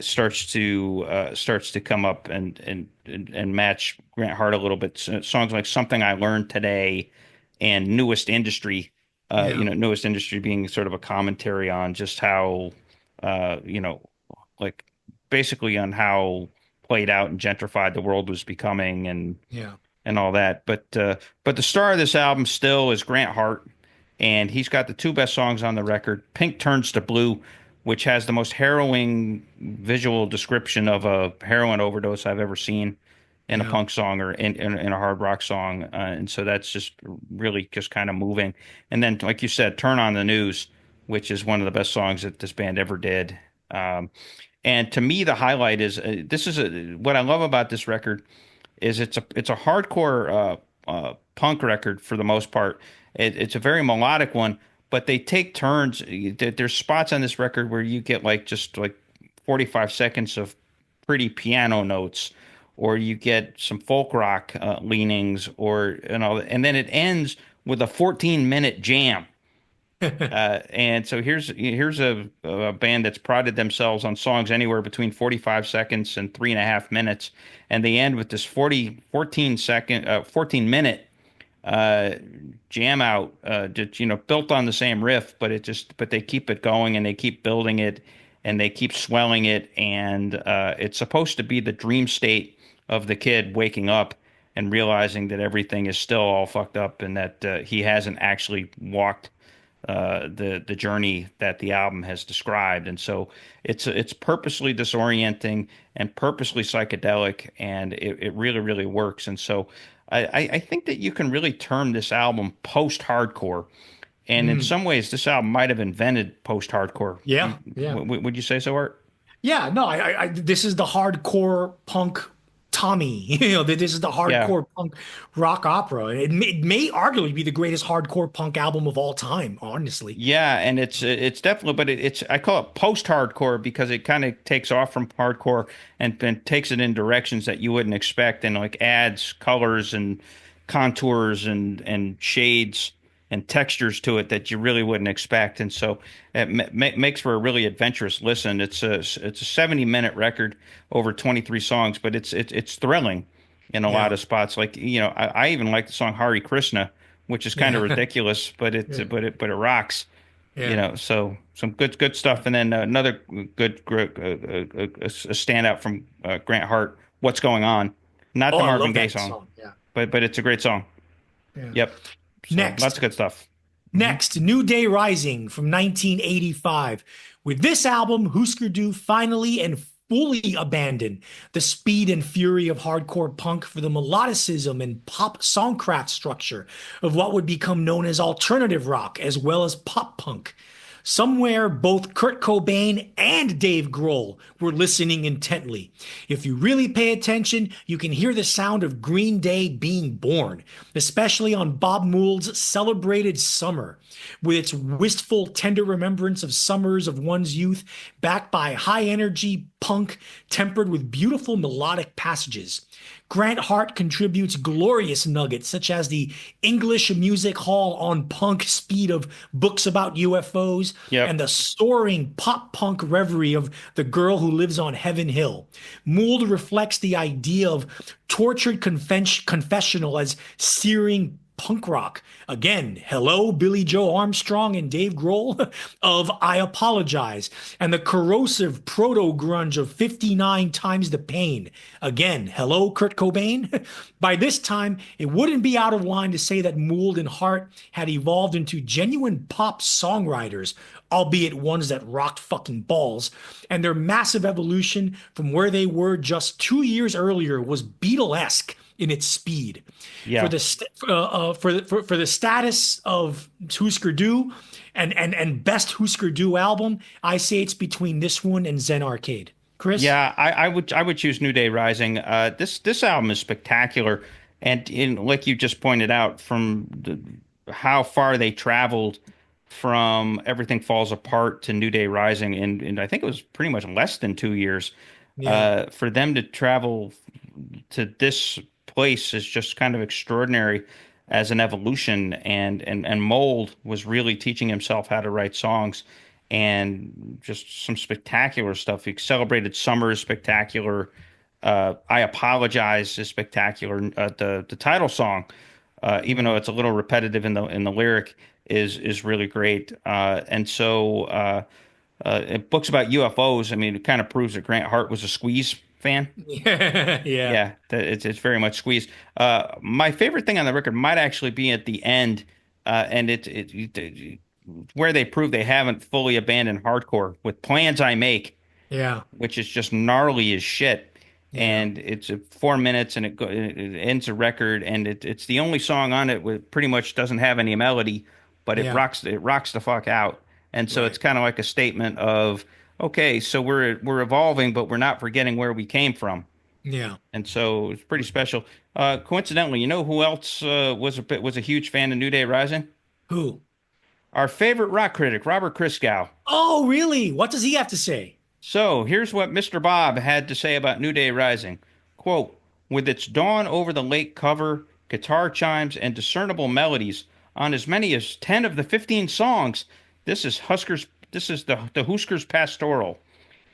starts to come up and match Grant Hart a little bit. So songs like "Something I Learned Today" and "Newest Industry." Yeah. Newest Industry being sort of a commentary on just how, you know, like basically on how played out and gentrified the world was becoming, Yeah. and all that. But the star of this album still is Grant Hart, and he's got the two best songs on the record, "Pink Turns to Blue," which has the most harrowing visual description of a heroin overdose I've ever seen in a Yeah. punk song or in a hard rock song. And so that's just really just kind of moving. And then, like you said, "Turn on the News," which is one of the best songs that this band ever did. And to me, the highlight is what I love about this record is it's a hardcore punk record for the most part. It's a very melodic one, but they take turns. There's spots on this record where you get like just like 45 seconds of pretty piano notes, or you get some folk rock leanings, or and then it ends with a 14-minute jam. And so here's a band that's prided themselves on songs anywhere between 45 seconds and 3.5 minutes, and they end with this 14 minute jam out, just, built on the same riff, but they keep it going and they keep building it and they keep swelling it, and it's supposed to be the dream state of the kid waking up and realizing that everything is still all fucked up and that he hasn't actually walked the journey that the album has described. And so it's purposely disorienting and purposely psychedelic, and it really, really works. And so I think that you can really term this album post-hardcore. And in some ways, this album might have invented post-hardcore. Yeah. Yeah. Would you say so, Art? Yeah, no, this is the hardcore punk Tommy. This is the Yeah. hardcore punk rock opera. It may arguably be the greatest hardcore punk album of all time, honestly. Yeah, and it's definitely, but it's I call it post-hardcore because it kind of takes off from hardcore and takes it in directions that you wouldn't expect, and like adds colors and contours and shades and textures to it that you really wouldn't expect, and so it makes for a really adventurous listen. It's a 70-minute record over 23 songs, but it's thrilling in a lot Yeah. of spots. Like, I even like the song Hare Krishna, which is kind of Yeah. ridiculous, but Yeah. it rocks. Yeah. So some good stuff, and then another good a standout from Grant Hart. "What's Going On," not Oh, the I Marvin love Gaye that song, song. Yeah. but it's a great song. Yeah. Yep. So lots Next. of good stuff. Hmm. Next, New Day Rising from 1985. With this album, Hûsker Dû finally and fully abandoned the speed and fury of hardcore punk for the melodicism and pop songcraft structure of what would become known as alternative rock, as well as pop punk. Somewhere, both Kurt Cobain and Dave Grohl were listening intently. If you really pay attention, you can hear the sound of Green Day being born, especially on Bob Mould's Celebrated Summer, with its wistful, tender remembrance of summers of one's youth, backed by high energy punk tempered with beautiful melodic passages. Grant Hart contributes glorious nuggets such as the English Music Hall on punk speed of books about UFOs and Yep. the soaring pop punk reverie of The Girl Who Lives on Heaven Hill. Mould reflects the idea of tortured confessional as searing punk rock. Again, hello, Billy Joe Armstrong and Dave Grohl of I Apologize, and the corrosive proto grunge of 59 Times the Pain. Again, hello, Kurt Cobain. By this time, it wouldn't be out of line to say that Mould and Hart had evolved into genuine pop songwriters, albeit ones that rocked fucking balls, and their massive evolution from where they were just 2 years earlier was Beatlesque in its speed. For Yeah. the for the status of Hûsker Dû and best Hûsker Dû album, I say it's between this one and Zen Arcade. Chris? Yeah, I would choose New Day Rising. This album is spectacular, and like you just pointed out, from how far they traveled from Everything Falls Apart to New Day Rising, and I think it was pretty much less than 2 years. Yeah. For them to travel to this place is just kind of extraordinary as an evolution. And Mold was really teaching himself how to write songs, and just some spectacular stuff. He celebrated Summer is spectacular. I Apologize is spectacular. The title song, even though it's a little repetitive in the lyric, is really great. And so books about UFOs. I mean, it kind of proves that Grant Hart was a Squeeze fan. Yeah. Yeah, it's very much Squeeze. My favorite thing on the record might actually be at the end, and where they prove they haven't fully abandoned hardcore with Plans I Make, Yeah. which is just gnarly as shit. Yeah. And it's 4 minutes, and it ends a record, and it's the only song on it with pretty much doesn't have any melody, but Yeah. it rocks the fuck out. And so it's Right. kind of like a statement of, okay, so we're evolving, but we're not forgetting where we came from. Yeah. And so it's pretty special. Coincidentally, you know who else was a huge fan of New Day Rising? Who? Our favorite rock critic, Robert Christgau. Oh, really? What does he have to say? So here's what Mr. Bob had to say about New Day Rising. Quote, with its Dawn over the Lake cover, guitar chimes, and discernible melodies on as many as 10 of the 15 songs, this is the Hûsker's Pastoral.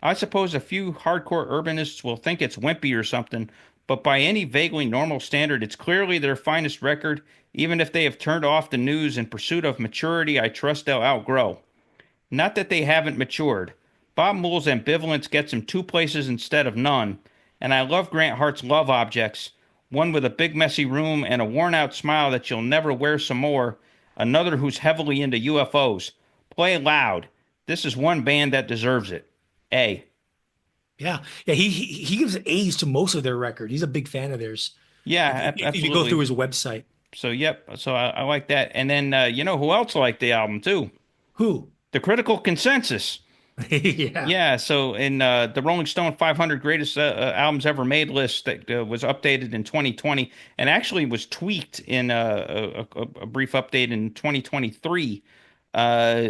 I suppose a few hardcore urbanists will think it's wimpy or something, but by any vaguely normal standard, it's clearly their finest record. Even if they have turned off the news in pursuit of maturity, I trust they'll outgrow. Not that they haven't matured. Bob Mould's ambivalence gets him two places instead of none, and I love Grant Hart's love objects, one with a big messy room and a worn out smile that you'll never wear some more, another who's heavily into UFOs. Play loud. This is one band that deserves it. A. Yeah. Yeah. He gives A's to most of their record. He's a big fan of theirs. Yeah, If you go through absolutely. his website. So, yep. So I like that. And then, you know who else liked the album too? Who? The Critical Consensus. Yeah. Yeah, so in the Rolling Stone 500 greatest albums ever made list that was updated in 2020 and actually was tweaked in a brief update in 2023, uh,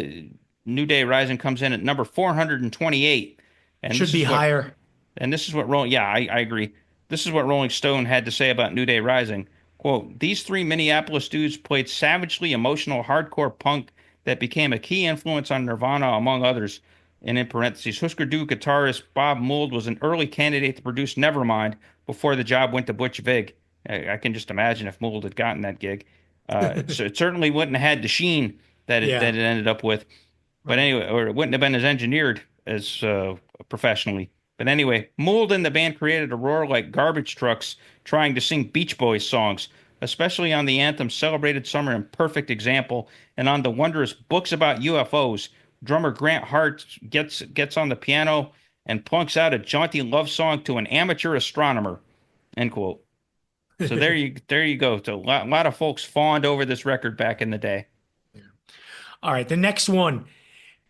New Day Rising comes in at number 428, and Should be higher. this is what I agree. This is what Rolling Stone had to say about New Day Rising. Quote, these three Minneapolis dudes played savagely emotional hardcore punk that became a key influence on Nirvana, among others. And in parentheses, Hûsker Dû guitarist Bob Mould was an early candidate to produce Nevermind before the job went to Butch Vig. I can just imagine if Mould had gotten that gig. So it certainly wouldn't have had the sheen that Yeah. it ended up with. But Right. anyway, or it wouldn't have been as engineered as professionally. But anyway, Mould and the band created a roar like garbage trucks trying to sing Beach Boys songs, especially on the anthem Celebrated Summer and Perfect Example, and on the wondrous Books About UFOs. Drummer Grant Hart gets on the piano and plunks out a jaunty love song to an amateur astronomer. End quote. So there you go. So lot of folks fawned over this record back in the day. All right. The next one.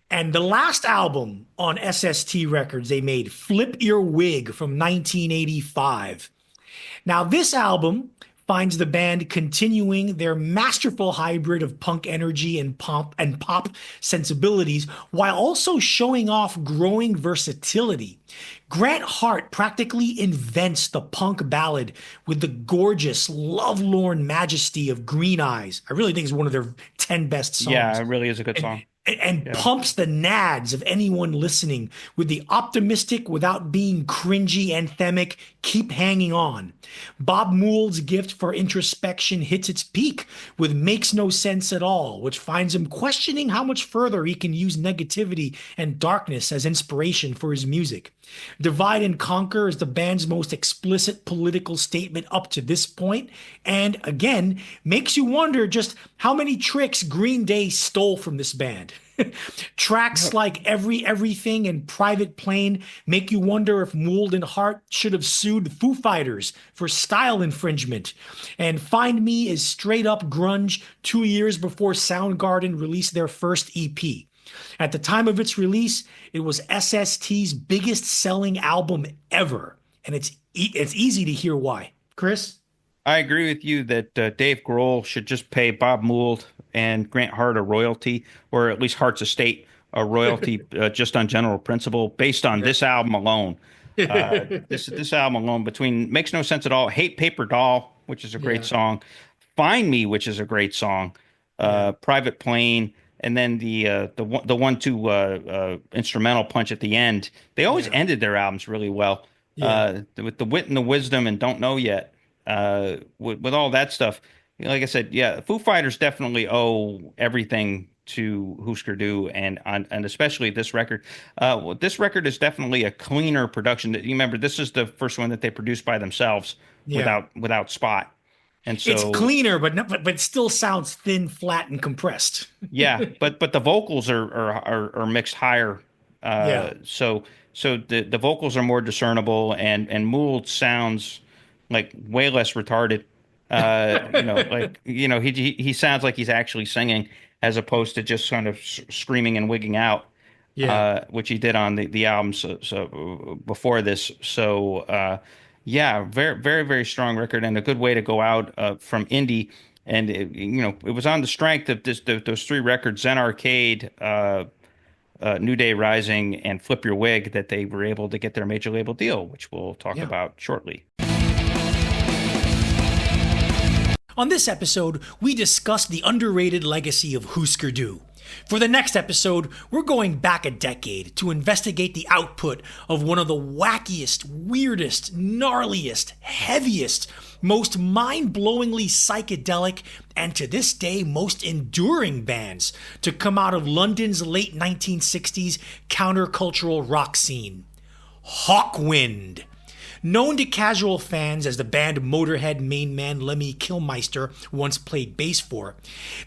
And the last album on SST Records they made, Flip Your Wig from 1985. Now, this album finds the band continuing their masterful hybrid of punk energy and pop sensibilities while also showing off growing versatility. Grant Hart practically invents the punk ballad with the gorgeous, lovelorn majesty of Green Eyes. I really think it's one of their 10 best Yeah, songs it really is a good song. and Yeah. pumps the nads of anyone listening with the optimistic without being cringy anthemic keep hanging on. Bob Mould's gift for introspection hits its peak with Makes No Sense at All, which finds him questioning how much further he can use negativity and darkness as inspiration for his music. Divide and Conquer is the band's most explicit political statement up to this point, and again, makes you wonder just how many tricks Green Day stole from this band. Tracks like Everything and Private Plane make you wonder if Mould and Hart should have sued Foo Fighters for style infringement. And Find Me is straight up grunge 2 years before Soundgarden released their first EP. At the time of its release, it was SST's biggest selling album ever. And it's easy to hear why. Chris? I agree with you that Dave Grohl should just pay Bob Mould and Grant Hart a royalty, or at least Hart's estate a royalty, just on general principle, based on this album alone. This album alone, between Makes No Sense at All, Hate Paper Doll, which is a great Yeah, song, Find Me, which is a great song, yeah, Private Plane, and then the 1-2 instrumental punch at the end. They always yeah, ended their albums really well, yeah, with the wit and the wisdom and Don't Know Yet, with all that stuff. Like I said, yeah, Foo Fighters definitely owe everything to Hûsker Dû, and especially this record. Well, this record is definitely a cleaner production. You remember, this is the first one that they produced by themselves yeah. without Spot, and It's so cleaner, but it still sounds thin, flat, and compressed. yeah, but the vocals are mixed higher, Yeah, so the vocals are more discernible, and Mould sounds like way less retarded. He sounds like he's actually singing as opposed to just kind of screaming and wigging out, yeah, which he did on the album before this. So yeah, very very very strong record and a good way to go out from indie. And it was on the strength of those three records, Zen Arcade, New Day Rising, and Flip Your Wig, that they were able to get their major label deal, which we'll talk yeah. about shortly. On this episode, we discussed the underrated legacy of Hûsker Dû. For the next episode, we're going back a decade to investigate the output of one of the wackiest, weirdest, gnarliest, heaviest, most mind-blowingly psychedelic, and to this day most enduring bands to come out of London's late 1960s countercultural rock scene. Hawkwind. Known to casual fans as the band Motorhead main man Lemmy Kilmister once played bass for,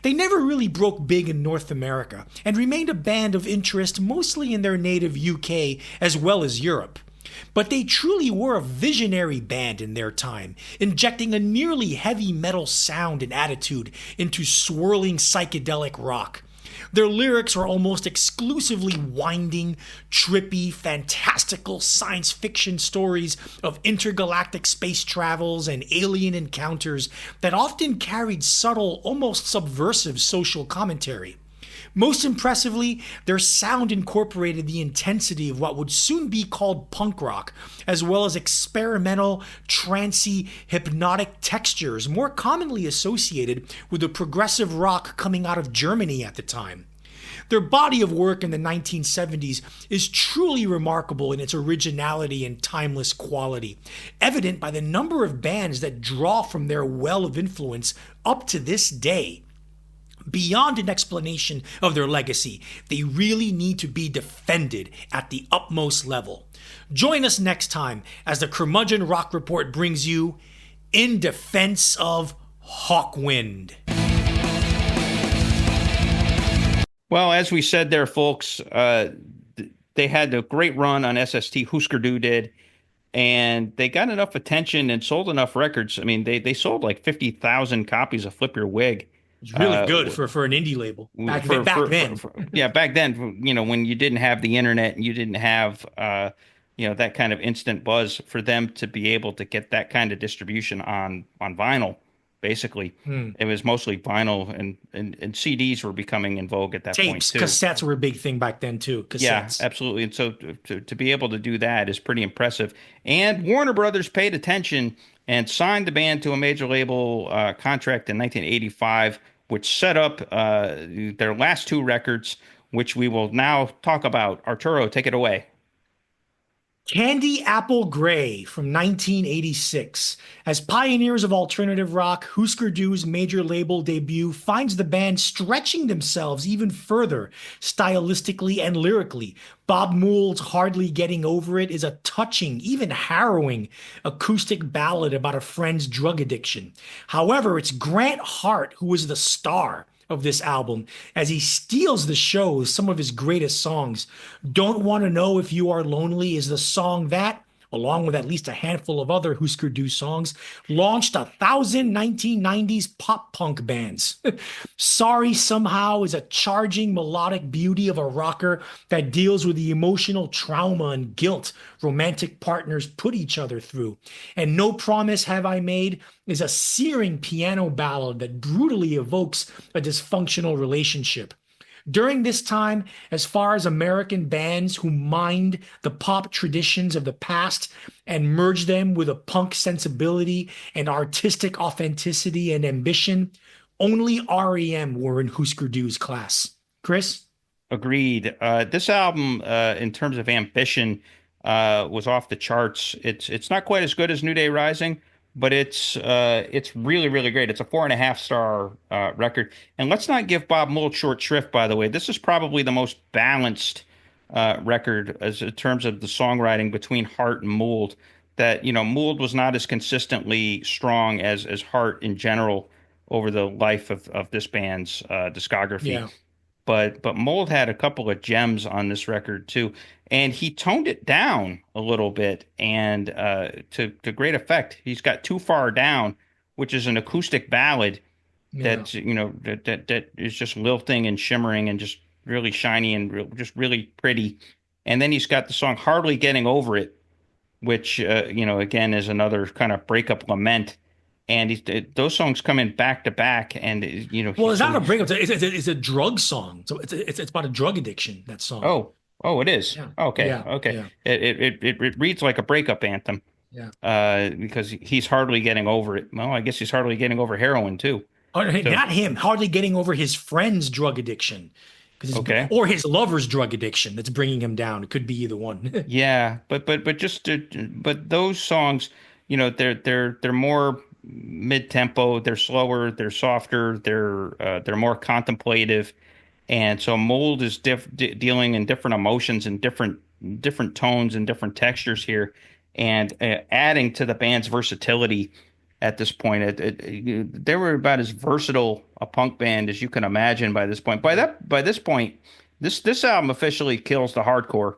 they never really broke big in North America and remained a band of interest mostly in their native UK as well as Europe. But they truly were a visionary band in their time, injecting a nearly heavy metal sound and attitude into swirling psychedelic rock. Their lyrics are almost exclusively winding, trippy, fantastical science fiction stories of intergalactic space travels and alien encounters that often carried subtle, almost subversive social commentary. Most impressively, their sound incorporated the intensity of what would soon be called punk rock, as well as experimental, trancy, hypnotic textures more commonly associated with the progressive rock coming out of Germany at the time. Their body of work in the 1970s is truly remarkable in its originality and timeless quality, evident by the number of bands that draw from their well of influence up to this day. Beyond an explanation of their legacy, they really need to be defended at the utmost level. Join us next time as the Curmudgeon Rock Report brings you In Defense of Hawkwind. Well, as we said there, folks, they had a great run on SST. Hûsker Dû did, and they got enough attention and sold enough records. I mean, they sold like 50,000 copies of Flip Your Wig. It's really good for an indie label back then. Yeah, back then, when you didn't have the internet and you didn't have that kind of instant buzz, for them to be able to get that kind of distribution on vinyl. Basically, it was mostly vinyl, and CDs were becoming in vogue at that point too. Cassettes were a big thing back then too. Cassettes. Yeah, absolutely. And so to be able to do that is pretty impressive. And Warner Brothers paid attention and signed the band to a major label contract in 1985, which set up their last two records, which we will now talk about. Arturo, take it away. Candy Apple Grey from 1986. As pioneers of alternative rock, Hûsker Dû's major label debut finds the band stretching themselves even further, stylistically and lyrically. Bob Mould's Hardly Getting Over It is a touching, even harrowing, acoustic ballad about a friend's drug addiction. However, it's Grant Hart who is the star of this album, as he steals the show with some of his greatest songs. Don't Want to Know If You Are Lonely is the song that, along with at least a handful of other Hûsker Dû songs, launched 1,000 1990s pop punk bands. Sorry Somehow is a charging melodic beauty of a rocker that deals with the emotional trauma and guilt romantic partners put each other through. And No Promise Have I Made is a searing piano ballad that brutally evokes a dysfunctional relationship. During this time, as far as American bands who mined the pop traditions of the past and merged them with a punk sensibility and artistic authenticity and ambition, only REM were in Hûsker Dû's class. Chris? Agreed. This album, in terms of ambition, was off the charts. It's not quite as good as New Day Rising, but it's really really great. It's a 4.5 star record. And let's not give Bob Mould short shrift. By the way, this is probably the most balanced record as in terms of the songwriting between Hart and Mould. That Mould was not as consistently strong as Hart in general over the life of this band's discography. Yeah. But Mold had a couple of gems on this record too, and he toned it down a little bit, and to great effect. He's got Too Far Down, which is an acoustic ballad Yeah. that that is just lilting and shimmering and just really shiny and just really pretty. And then he's got the song Hardly Getting Over It, which again is another kind of breakup lament. And those songs come in back to back, and Well, it's not a breakup. It's a drug song. So it's about a drug addiction, that song. Oh, it is. Yeah. Okay, Yeah. okay. Yeah. It reads like a breakup anthem. Yeah. Because he's hardly getting over it. Well, I guess he's hardly getting over heroin too. Oh, So, not him. Hardly getting over his friend's drug addiction. okay. Or his lover's drug addiction that's bringing him down. It could be either one. Yeah, but those songs, they're more mid-tempo, they're slower, they're softer, they're more contemplative, and so Mold is dealing in different emotions and different tones and different textures here, and adding to the band's versatility at this point. They were about as versatile a punk band as you can imagine by this point. By this point, this album officially kills the hardcore. I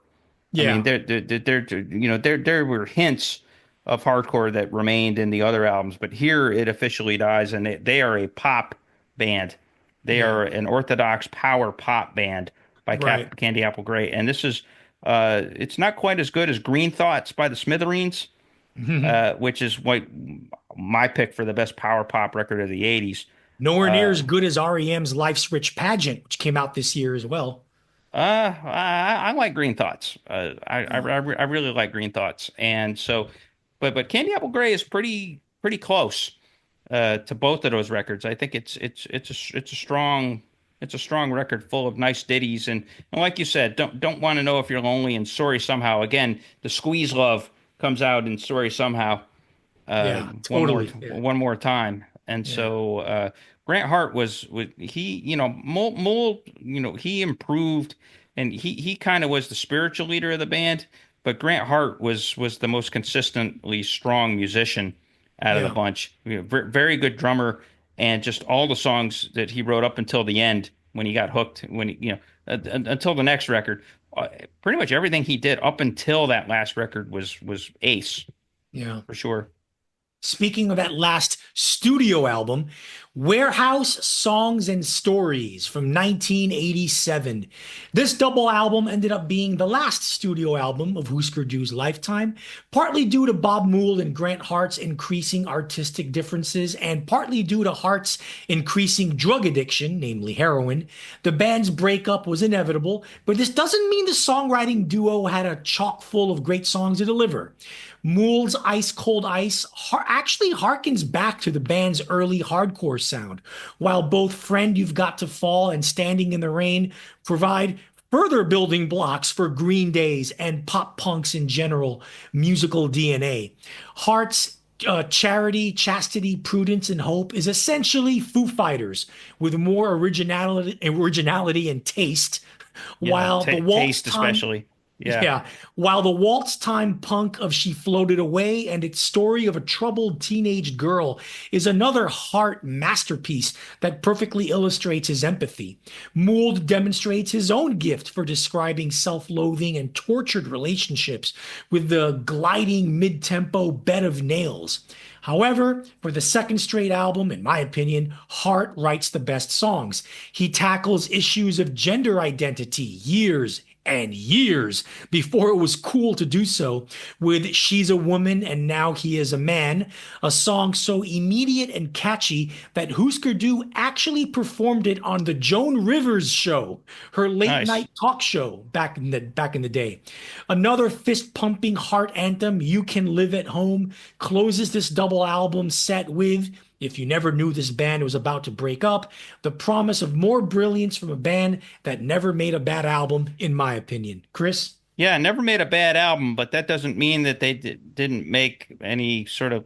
Yeah. mean, there were hints of hardcore that remained in the other albums, but here it officially dies, and they are a pop band. They are an orthodox power pop band by Right. Candy Apple Grey, and this is it's not quite as good as Green Thoughts by the Smithereens, which is what my pick for the best power pop record of the '80s. Nowhere near as good as REM's Life's Rich Pageant, which came out this year as well. I like Green Thoughts. I really like Green Thoughts, and so, but Candy Apple Grey is pretty close to both of those records. I think it's a strong record full of nice ditties, and like you said, don't want to know if you're lonely and Sorry Somehow. Again, the Squeeze Love comes out in Sorry Somehow. Yeah, totally. Yeah. One more time, and so. Grant Hart was he, Mole, he improved, and he kind of was the spiritual leader of the band, but Grant Hart was the most consistently strong musician out of the Yeah. bunch. Very good drummer, and just all the songs that he wrote up until the end when he got hooked, until the next record, pretty much everything he did up until that last record was ace Yeah. for sure. Speaking of that last studio album, Warehouse Songs and Stories from 1987. This double album ended up being the last studio album of Hûsker Dû's lifetime, partly due to Bob Mould and Grant Hart's increasing artistic differences, and partly due to Hart's increasing drug addiction, namely heroin. The band's breakup was inevitable, but this doesn't mean the songwriting duo had a chock full of great songs to deliver. Mould's Ice Cold Ice actually harkens back to the band's early hardcore sound, while both Friend You've Got to Fall and Standing in the Rain provide further building blocks for Green Day's and pop punk's in general musical DNA. Hart's Charity, Chastity, Prudence, and Hope is essentially Foo Fighters with more originality and taste, while the Waltz Taste especially. Yeah. While the waltz time punk of She Floated Away and its story of a troubled teenage girl is another Hart masterpiece that perfectly illustrates his empathy. Mould demonstrates his own gift for describing self-loathing and tortured relationships with the gliding mid-tempo Bed of Nails. However, for the second straight album, in my opinion, Hart writes the best songs. He tackles issues of gender identity, years, and years before it was cool to do so, with She's a Woman and Now He Is a Man, a song so immediate and catchy that Hûsker Dû actually performed it on the Joan Rivers show, her late Nice. night talk show back in the day. Another fist-pumping heart anthem, You Can Live at Home, closes this double album set with, if you never knew this band was about to break up, the promise of more brilliance from a band that never made a bad album, in my opinion. Chris? Yeah, never made a bad album, but that doesn't mean that they didn't make any sort of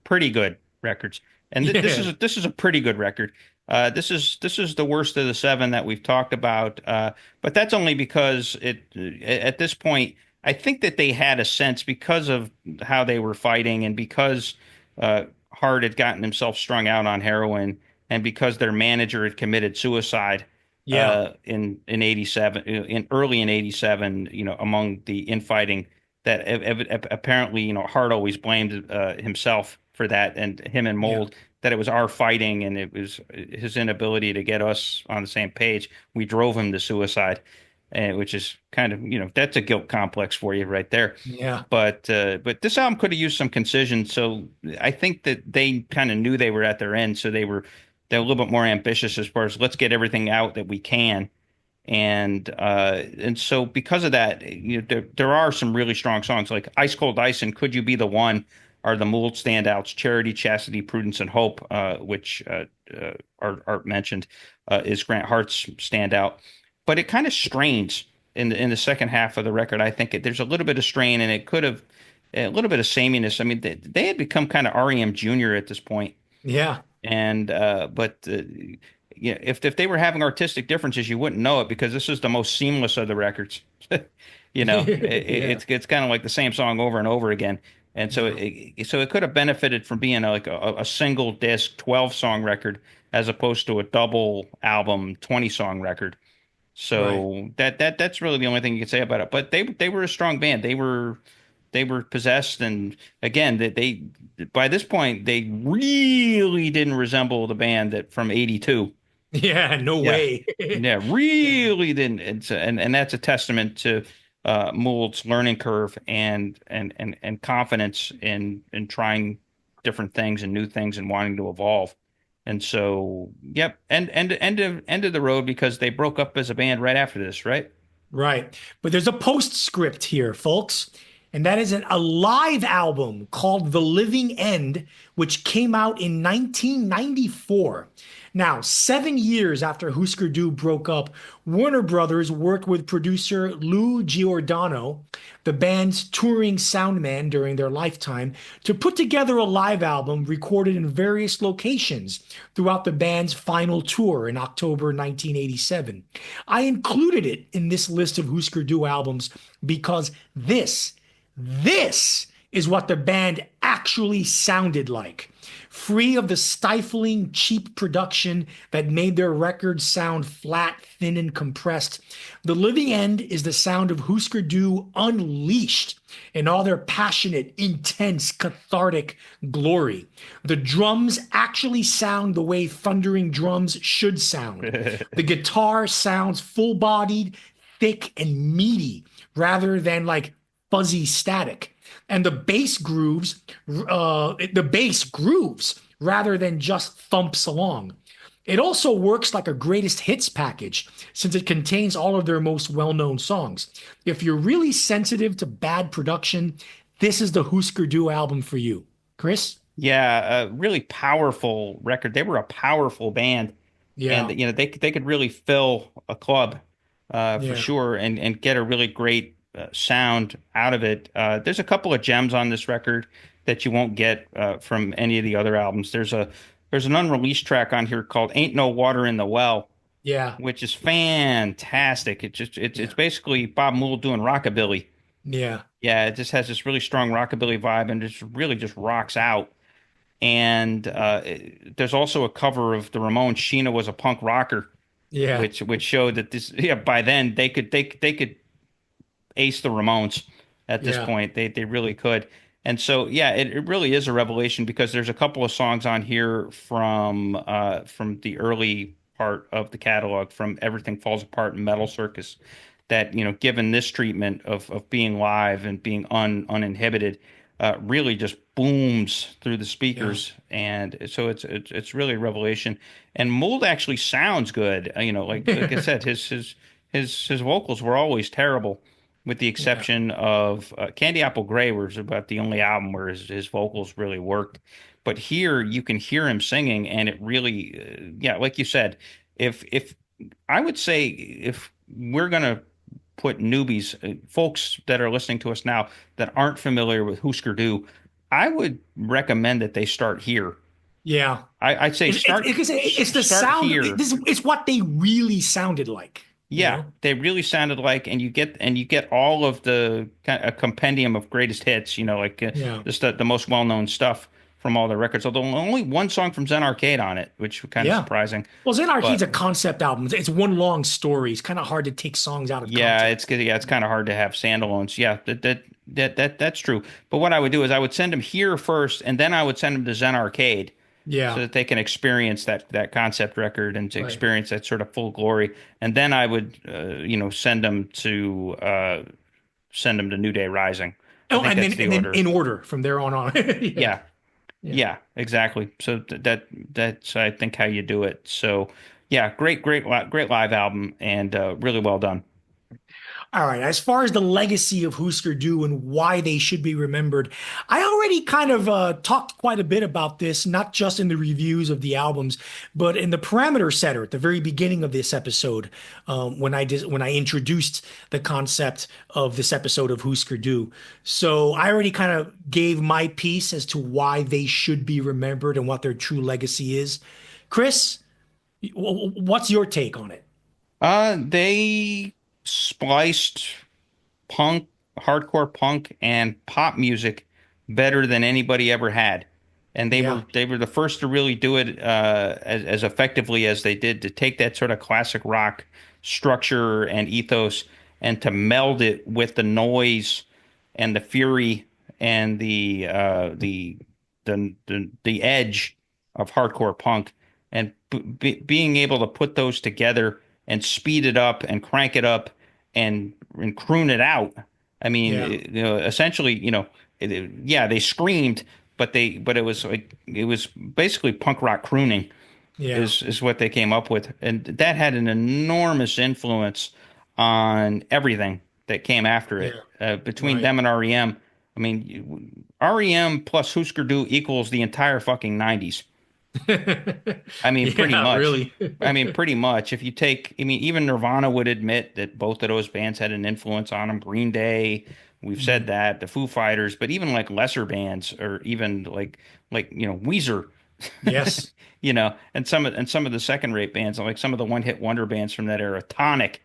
pretty good records. And Yeah. this is a pretty good record. This is the worst of the seven that we've talked about. But that's only because at this point I think that they had a sense because of how they were fighting and because Hart had gotten himself strung out on heroin and because their manager had committed suicide Yeah. in 87 in early in 87, among the infighting that apparently, Hart always blamed himself for that and him and Yeah. Mold that it was our fighting and it was his inability to get us on the same page. We drove him to suicide, which is kind of, that's a guilt complex for you right there. Yeah. But this album could have used some concision. So I think that they kind of knew they were at their end. So they're a little bit more ambitious as far as let's get everything out that we can. And so because of that, there are some really strong songs like Ice Cold Ice and Could You Be the One are the Mould standouts. Charity, Chastity, Prudence, and Hope, which Art mentioned, is Grant Hart's standout. But it kind of strains in the second half of the record. I think there's a little bit of strain, and it could have a little bit of sameness. I mean, they had become kind of REM Junior at this point, Yeah. and if they were having artistic differences, you wouldn't know it because this is the most seamless of the records. Yeah. It's kind of like the same song over and over again, and so Yeah. it could have benefited from being like a single disc 12 song record as opposed to a double album 20 song record. Right. So that's really the only thing you could say about it. But they were a strong band. They were possessed, and again, they by this point they really didn't resemble the band that from '82. Yeah. No Yeah, way. yeah, Yeah. really didn't. And that's a testament to Mould's learning curve and confidence in trying different things and new things and wanting to evolve. And so, yep, end of the road because they broke up as a band right after this, right? Right. But there's a postscript here, folks. And that is a live album called The Living End, which came out in 1994. Now, 7 years after Hûsker Dû broke up, Warner Brothers worked with producer Lou Giordano, the band's touring sound man during their lifetime, to put together a live album recorded in various locations throughout the band's final tour in October 1987. I included it in this list of Hûsker Dû albums because this is what the band actually sounded like. Free of the stifling, cheap production that made their records sound flat, thin, and compressed, The Living End is the sound of Hûsker Dû unleashed in all their passionate, intense, cathartic glory. The drums actually sound the way thundering drums should sound. The guitar sounds full-bodied, thick, and meaty rather than like fuzzy static. And the bass grooves rather than just thumps along. It also works like a greatest hits package since it contains all of their most well-known songs. If you're really sensitive to bad production, this is the Hûsker Dû album for you. Chris? Yeah, a really powerful record. They were a powerful band, and Yeah. they could really fill a club for Yeah. sure, and get a really great sound out of it. There's a couple of gems on this record that you won't get from any of the other albums. There's an unreleased track on here called "Ain't No Water in the Well," Yeah. which is fantastic. It's Yeah. basically Bob Mould doing rockabilly. Yeah. Yeah, it just has this really strong rockabilly vibe and just really just rocks out. And there's also a cover of the Ramones. Sheena was a punk rocker, Yeah. which showed that this by then they could ace the Ramones at this Yeah. point. They really could. And so yeah, it really is a revelation because there's a couple of songs on here from the early part of the catalog, from Everything Falls Apart and Metal Circus, that, given this treatment of being live and being uninhibited, really just booms through the Yeah. speakers. And so it's really a revelation. And Mould actually sounds good. Like I said, his vocals were always terrible, with the Yeah. exception of Candy Apple Grey was about the only album where his vocals really worked. But here you can hear him singing, and it really, yeah, like you said, if I would say, if we're gonna put newbies, folks that are listening to us now that aren't familiar with Hûsker Dû, I would recommend that they start here. Yeah. I'd say It's the start sound. here. It's what they really sounded like. You Yeah, know. they really sounded like, and you get all of the a compendium of greatest hits. Like Yeah. just the most well-known stuff from all the records. Although only one song from Zen Arcade on it, which was kind of Yeah. surprising. Well, Zen Arcade's a But concept album. It's one long story. It's kind of hard to take songs out of yeah, context. it's kind of hard to have standalones. Yeah, that's true. But what I would do is I would send them here first, and then I would send them to Zen Arcade, so Yeah. that they can experience that concept record and to Right. experience that sort of full glory. And then I would, send them to New Day Rising. I Oh, think that's the and then order. in order from there on. Yeah. Yeah, Yeah. yeah, exactly. So that's I think how you do it. So yeah, great live album, and really well done. All right. As far as the legacy of Hûsker Dû and why they should be remembered, I already kind of talked quite a bit about this, not just in the reviews of the albums, but in the parameter setter at the very beginning of this episode, when I introduced the concept of this episode of Hûsker Dû. So I already kind of gave my piece as to why they should be remembered and what their true legacy is. Chris, what's your take on it? They spliced punk, hardcore punk, and pop music better than anybody ever had, and they Yeah. were they were the first to really do it as effectively as they did, to take that sort of classic rock structure and ethos and to meld it with the noise and the fury and the edge of hardcore punk, and being able to put those together and speed it up and crank it up and croon it out. I mean, Yeah. essentially, yeah, they screamed, but it was like, it was basically punk rock crooning Yeah. is what they came up with, and that had an enormous influence on everything that came after it. Yeah. Between Right. them and REM, I mean, REM plus Hûsker Dû equals the entire fucking 90s. I mean, pretty Yeah, much. really. I mean, pretty much. If you take, I mean, even Nirvana would admit that both of those bands had an influence on them. Green Day, we've said Mhm. that. The Foo Fighters, but even like lesser bands, or even like Weezer, Yes. and some of the second rate bands, like some of the one hit wonder bands from that era, Tonic,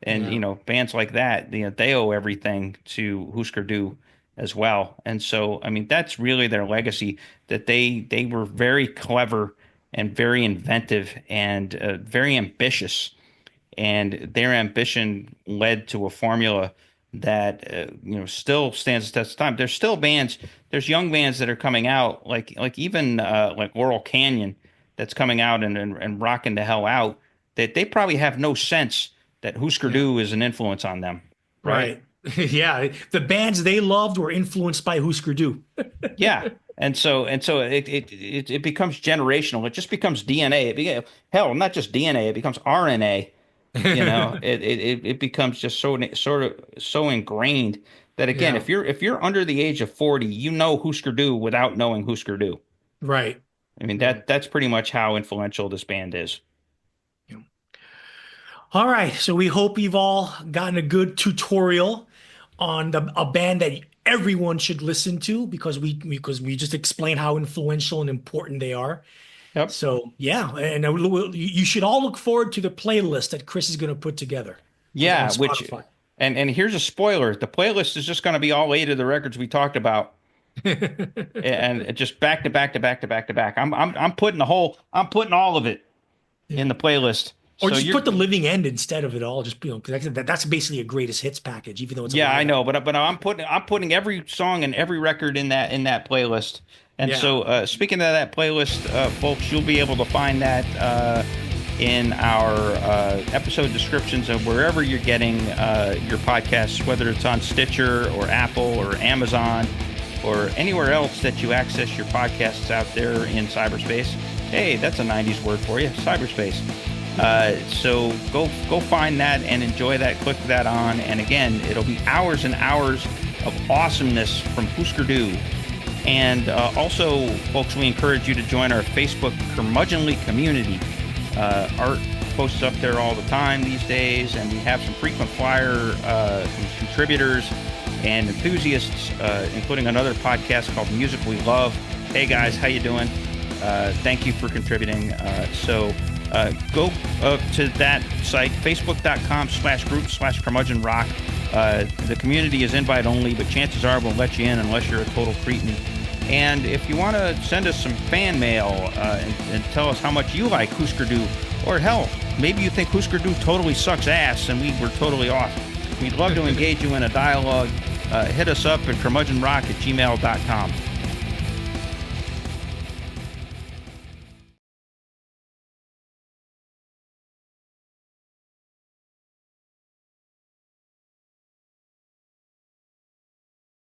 and Yeah. bands like that. They owe everything to Hûsker Dû as well. And so, I mean, that's really their legacy, that they were very clever and very inventive and very ambitious, and their ambition led to a formula that still stands the test of time. There's still bands, there's young bands that are coming out, like even like Laurel Canyon, that's coming out and rocking the hell out, that they probably have no sense that Hûsker Yeah. Dû is an influence on them, right? Right. Yeah. The bands they loved were influenced by Hûsker Dû. Yeah. And so it becomes generational. It just becomes DNA. Hell, not just DNA. It becomes RNA. It becomes just so ingrained that, again, Yeah. if you're under the age of 40, you know Hûsker Dû without knowing Hûsker Dû. Right. I mean, Right. that's pretty much how influential this band is. Yeah. All right. So we hope you've all gotten a good tutorial on a band that everyone should listen to, because we just explained how influential and important they are. Yep. So yeah, and you should all look forward to the playlist that Chris is going to put together on Yeah, Spotify. and here's a spoiler. The playlist is just going to be all 8 of the records we talked about, and just back to back to back to back to back. I'm putting I'm putting all of it in the playlist. Or So just you're put the living end instead of it all. Just, because that's basically a greatest hits package, even though it's a Yeah, live I know, album. but I'm putting every song and every record in that playlist. And Yeah. so, speaking of that playlist, folks, you'll be able to find that in our episode descriptions of wherever you're getting your podcasts, whether it's on Stitcher or Apple or Amazon or anywhere else that you access your podcasts out there in cyberspace. Hey, that's a 90s word for you, cyberspace. So go find that and enjoy that. Click that on. And again, it'll be hours and hours of awesomeness from Hûsker Dû. And also, folks, we encourage you to join our Facebook Curmudgeonly community. Art posts up there all the time these days, and we have some frequent flyer contributors and enthusiasts, including another podcast called Music We Love. Hey guys, how you doing? Thank you for contributing. So go to that site, facebook.com/group/curmudgeonrock. The community is invite only, but chances are we'll let you in unless you're a total cretin. And if you want to send us some fan mail and tell us how much you like Hûsker Dû, or hell, maybe you think Hûsker Dû totally sucks ass and we were totally off. We'd love to engage you in a dialogue. Hit us up at curmudgeonrock@gmail.com.